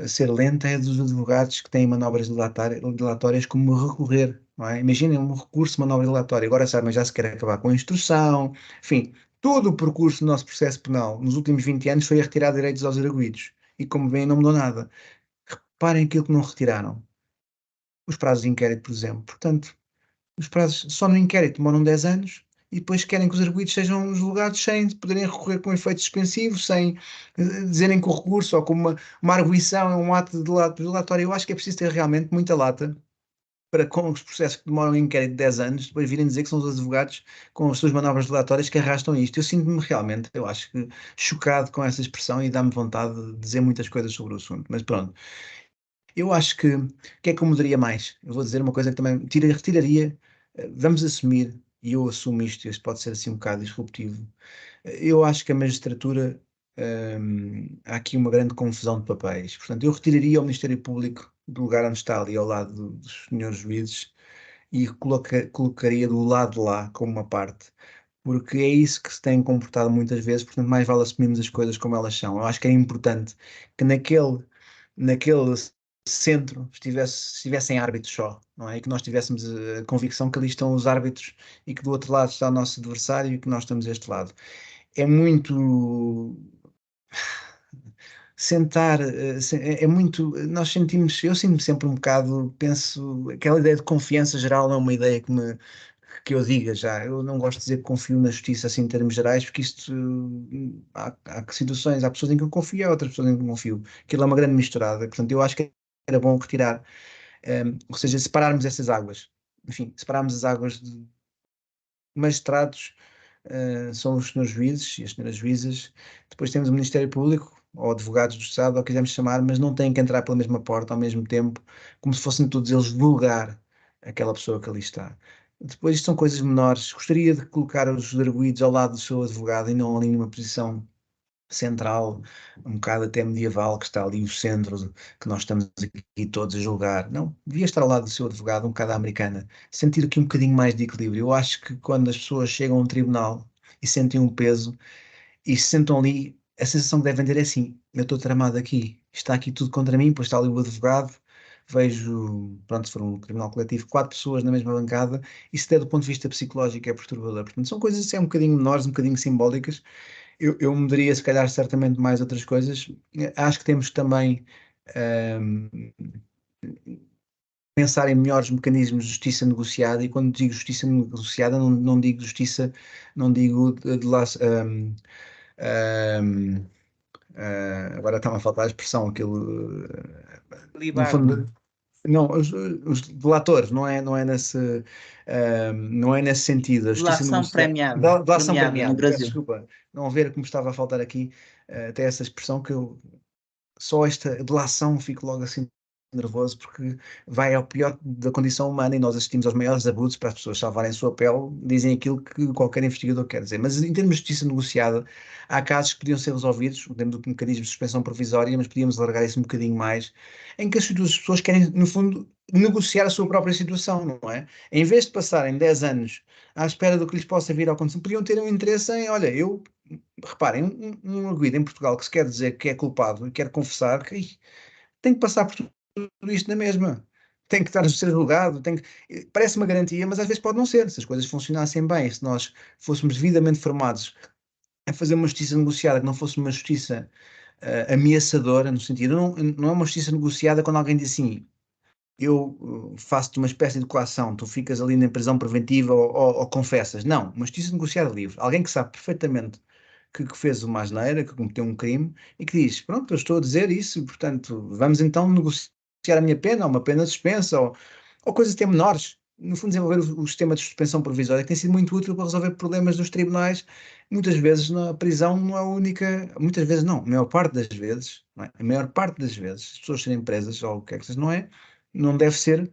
ser lenta é dos advogados que têm manobras dilatórias como recorrer, não é? Imaginem um recurso de manobra dilatória, agora sabem, já se quer acabar com a instrução, enfim, todo o percurso do nosso processo penal nos últimos 20 anos foi a retirar direitos aos arguidos e como veem não mudou nada. Reparem aquilo que não retiraram, os prazos de inquérito, por exemplo. Portanto, os prazos só no inquérito demoram 10 anos e depois querem que os arguidos sejam julgados sem poderem recorrer com efeito suspensivo, sem dizerem que o recurso ou como uma arguição é um ato delatório. Eu acho que é preciso ter realmente muita lata para com os processos que demoram em inquérito de 10 anos, depois virem dizer que são os advogados com as suas manobras dilatórias que arrastam isto. Eu sinto-me realmente, eu acho que chocado com essa expressão e dá-me vontade de dizer muitas coisas sobre o assunto. Mas pronto, eu acho que o que é que eu mudaria mais? Eu vou dizer uma coisa que também retiraria, vamos assumir, e eu assumo isto pode ser assim um bocado disruptivo. Eu acho que a magistratura, há aqui uma grande confusão de papéis. Portanto, eu retiraria o Ministério Público do lugar onde está ali ao lado dos senhores juízes e colocaria do lado de lá como uma parte. Porque é isso que se tem comportado muitas vezes, portanto, mais vale assumirmos as coisas como elas são. Eu acho que é importante que naquele centro estivessem árbitros só, não é? E que nós tivéssemos a convicção que ali estão os árbitros e que do outro lado está o nosso adversário e que nós estamos deste lado. É muito sentar, é muito, nós sentimos, eu sinto-me sempre um bocado, penso, aquela ideia de confiança geral não é uma ideia que eu diga já, eu não gosto de dizer que confio na justiça assim em termos gerais, porque isto, há situações, há pessoas em que eu confio e há outras pessoas em que eu não confio, aquilo é uma grande misturada, portanto eu acho que era bom retirar, ou seja, separarmos essas águas, enfim, separarmos as águas de magistrados, são os senhores juízes e as senhoras juízas. Depois temos o Ministério Público, ou advogados do Estado, ou quisermos chamar, mas não têm que entrar pela mesma porta ao mesmo tempo, como se fossem todos eles vulgar aquela pessoa que ali está. Depois, isto são coisas menores. Gostaria de colocar os arguidos ao lado do seu advogado e não ali numa posição central, um bocado até medieval, que está ali o centro, que nós estamos aqui todos a julgar. Não, devia estar ao lado do seu advogado, um bocado à americana. Sentir aqui um bocadinho mais de equilíbrio. Eu acho que quando as pessoas chegam a um tribunal e sentem um peso e se sentam ali, a sensação que devem ter é assim: eu estou tramado aqui, está aqui tudo contra mim, pois está ali o advogado. Vejo, pronto, se for um tribunal coletivo, 4 pessoas na mesma bancada, isso até do ponto de vista psicológico é perturbador. Portanto, são coisas assim um bocadinho menores, um bocadinho simbólicas, eu mudaria, se calhar, certamente mais outras coisas. Acho que temos também ahm, pensar em melhores mecanismos de justiça negociada, e quando digo justiça negociada, não digo justiça, não digo ahm, agora está-me a faltar a expressão, aquilo, no Libar, fundo, não, os delatores, não é nesse sentido, a justiça delação negociada, premiada, delação premiada no premiada, peço Brasil. desculpa, não ver como estava a faltar aqui, até essa expressão que eu, só esta delação fico logo assim nervoso porque vai ao pior da condição humana e nós assistimos aos maiores abusos para as pessoas salvarem a sua pele, dizem aquilo que qualquer investigador quer dizer. Mas em termos de justiça negociada, há casos que podiam ser resolvidos dentro do mecanismo de suspensão provisória, mas podíamos alargar isso um bocadinho mais, em que as pessoas querem, no fundo, negociar a sua própria situação, não é? Em vez de passarem 10 anos à espera do que lhes possa vir ao acontecer, podiam ter um interesse em, olha, reparem, um arguido em Portugal que se quer dizer que é culpado e quer confessar, que tem que passar por tudo isto na mesma. Tem que estar a ser julgado, parece uma garantia, mas às vezes pode não ser. Se as coisas funcionassem bem, se nós fôssemos devidamente formados a fazer uma justiça negociada, que não fosse uma justiça ameaçadora, no sentido, não é uma justiça negociada quando alguém diz assim, eu faço-te uma espécie de coação, tu ficas ali na prisão preventiva ou confessas. Não, uma justiça negociada livre. Alguém que sabe perfeitamente que fez uma asneira, que cometeu um crime e que diz, pronto, eu estou a dizer isso, portanto, vamos então negociar a minha pena, ou uma pena suspensa, ou coisas até menores. No fundo, desenvolver o sistema de suspensão provisória que tem sido muito útil para resolver problemas dos tribunais. Muitas vezes na prisão não é a única, muitas vezes não, a maior parte das vezes, não é? A maior parte das vezes, as pessoas serem presas ou o que é que seja, não deve ser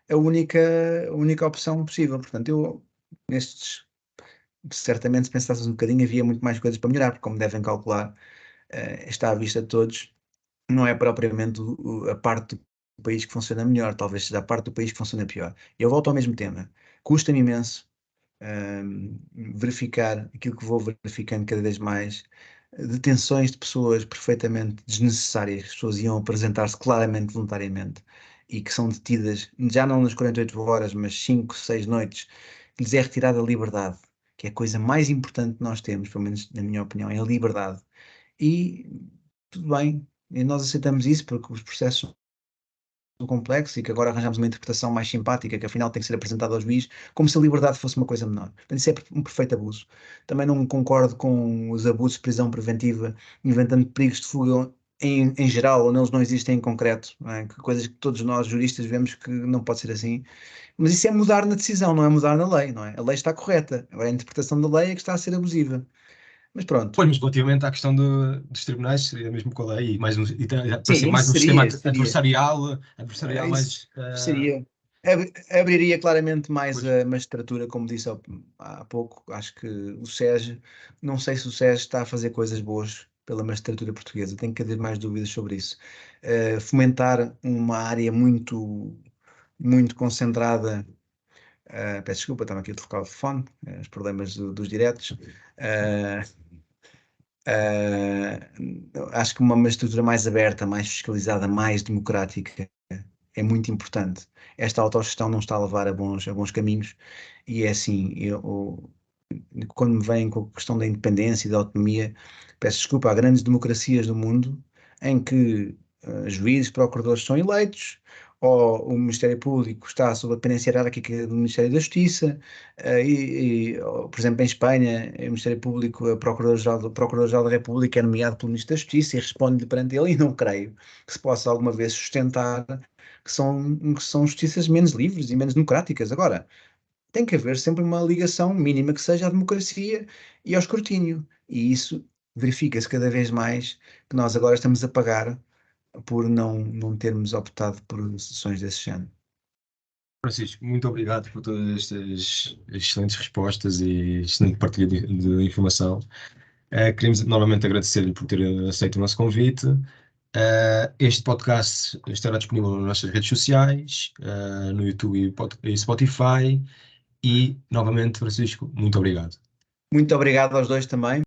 a única opção possível. Portanto, eu, nestes, certamente, se pensasses um bocadinho, havia muito mais coisas para melhorar, porque, como devem calcular, está à vista de todos, não é propriamente a parte do país que funciona melhor, talvez seja a parte do país que funciona pior. Eu volto ao mesmo tema. Custa-me imenso verificar aquilo que vou verificando cada vez mais, detenções de pessoas perfeitamente desnecessárias, que as pessoas iam apresentar-se claramente, voluntariamente, e que são detidas, já não nas 48 horas, mas 5, 6 noites, que lhes é retirada a liberdade, que é a coisa mais importante que nós temos, pelo menos na minha opinião, é a liberdade. E tudo bem, e nós aceitamos isso porque os processos complexo e que agora arranjamos uma interpretação mais simpática que afinal tem que ser apresentada ao juiz, como se a liberdade fosse uma coisa menor. Portanto, isso é um perfeito abuso. Também não concordo com os abusos de prisão preventiva, inventando perigos de fuga em geral, ou neles não existem em concreto, não é? Coisas que todos nós juristas vemos que não pode ser assim. Mas isso é mudar na decisão, não é mudar na lei, não é? A lei está correta, agora a interpretação da lei é que está a ser abusiva. Mas pronto. Pois, mas relativamente à questão dos tribunais, seria mesmo com a lei, e mais para ser Sim, mais um sistema seria. adversarial Isso mais. seria. Abriria claramente mais Pois, a magistratura, como disse há pouco. Acho que o SES, não sei se o SES está a fazer coisas boas pela magistratura portuguesa, tenho cada vez mais dúvidas sobre isso. Fomentar uma área muito, muito concentrada. Peço desculpa, estava aqui a trocar o telefone, os problemas dos diretos. Uh, Acho que uma magistratura mais aberta, mais fiscalizada, mais democrática é muito importante. Esta autogestão não está a levar a bons caminhos e é assim, quando me vêm com a questão da independência e da autonomia, peço desculpa, há grandes democracias do mundo em que juízes, procuradores são eleitos, ou o Ministério Público está sob a dependência hierárquica do Ministério da Justiça, por exemplo, em Espanha, o Ministério Público, o Procurador-Geral da República é nomeado pelo Ministro da Justiça e responde-lhe perante ele, e não creio que se possa alguma vez sustentar que são justiças menos livres e menos democráticas. Agora, tem que haver sempre uma ligação mínima que seja à democracia e ao escrutínio. E isso verifica-se cada vez mais que nós agora estamos a pagar por não termos optado por soluções desse género. Francisco, muito obrigado por todas estas excelentes respostas e excelente partilha de informação. Queremos novamente agradecer-lhe por ter aceito o nosso convite. Este podcast estará disponível nas nossas redes sociais, no YouTube e Spotify. E, novamente, Francisco, muito obrigado. Muito obrigado aos dois também.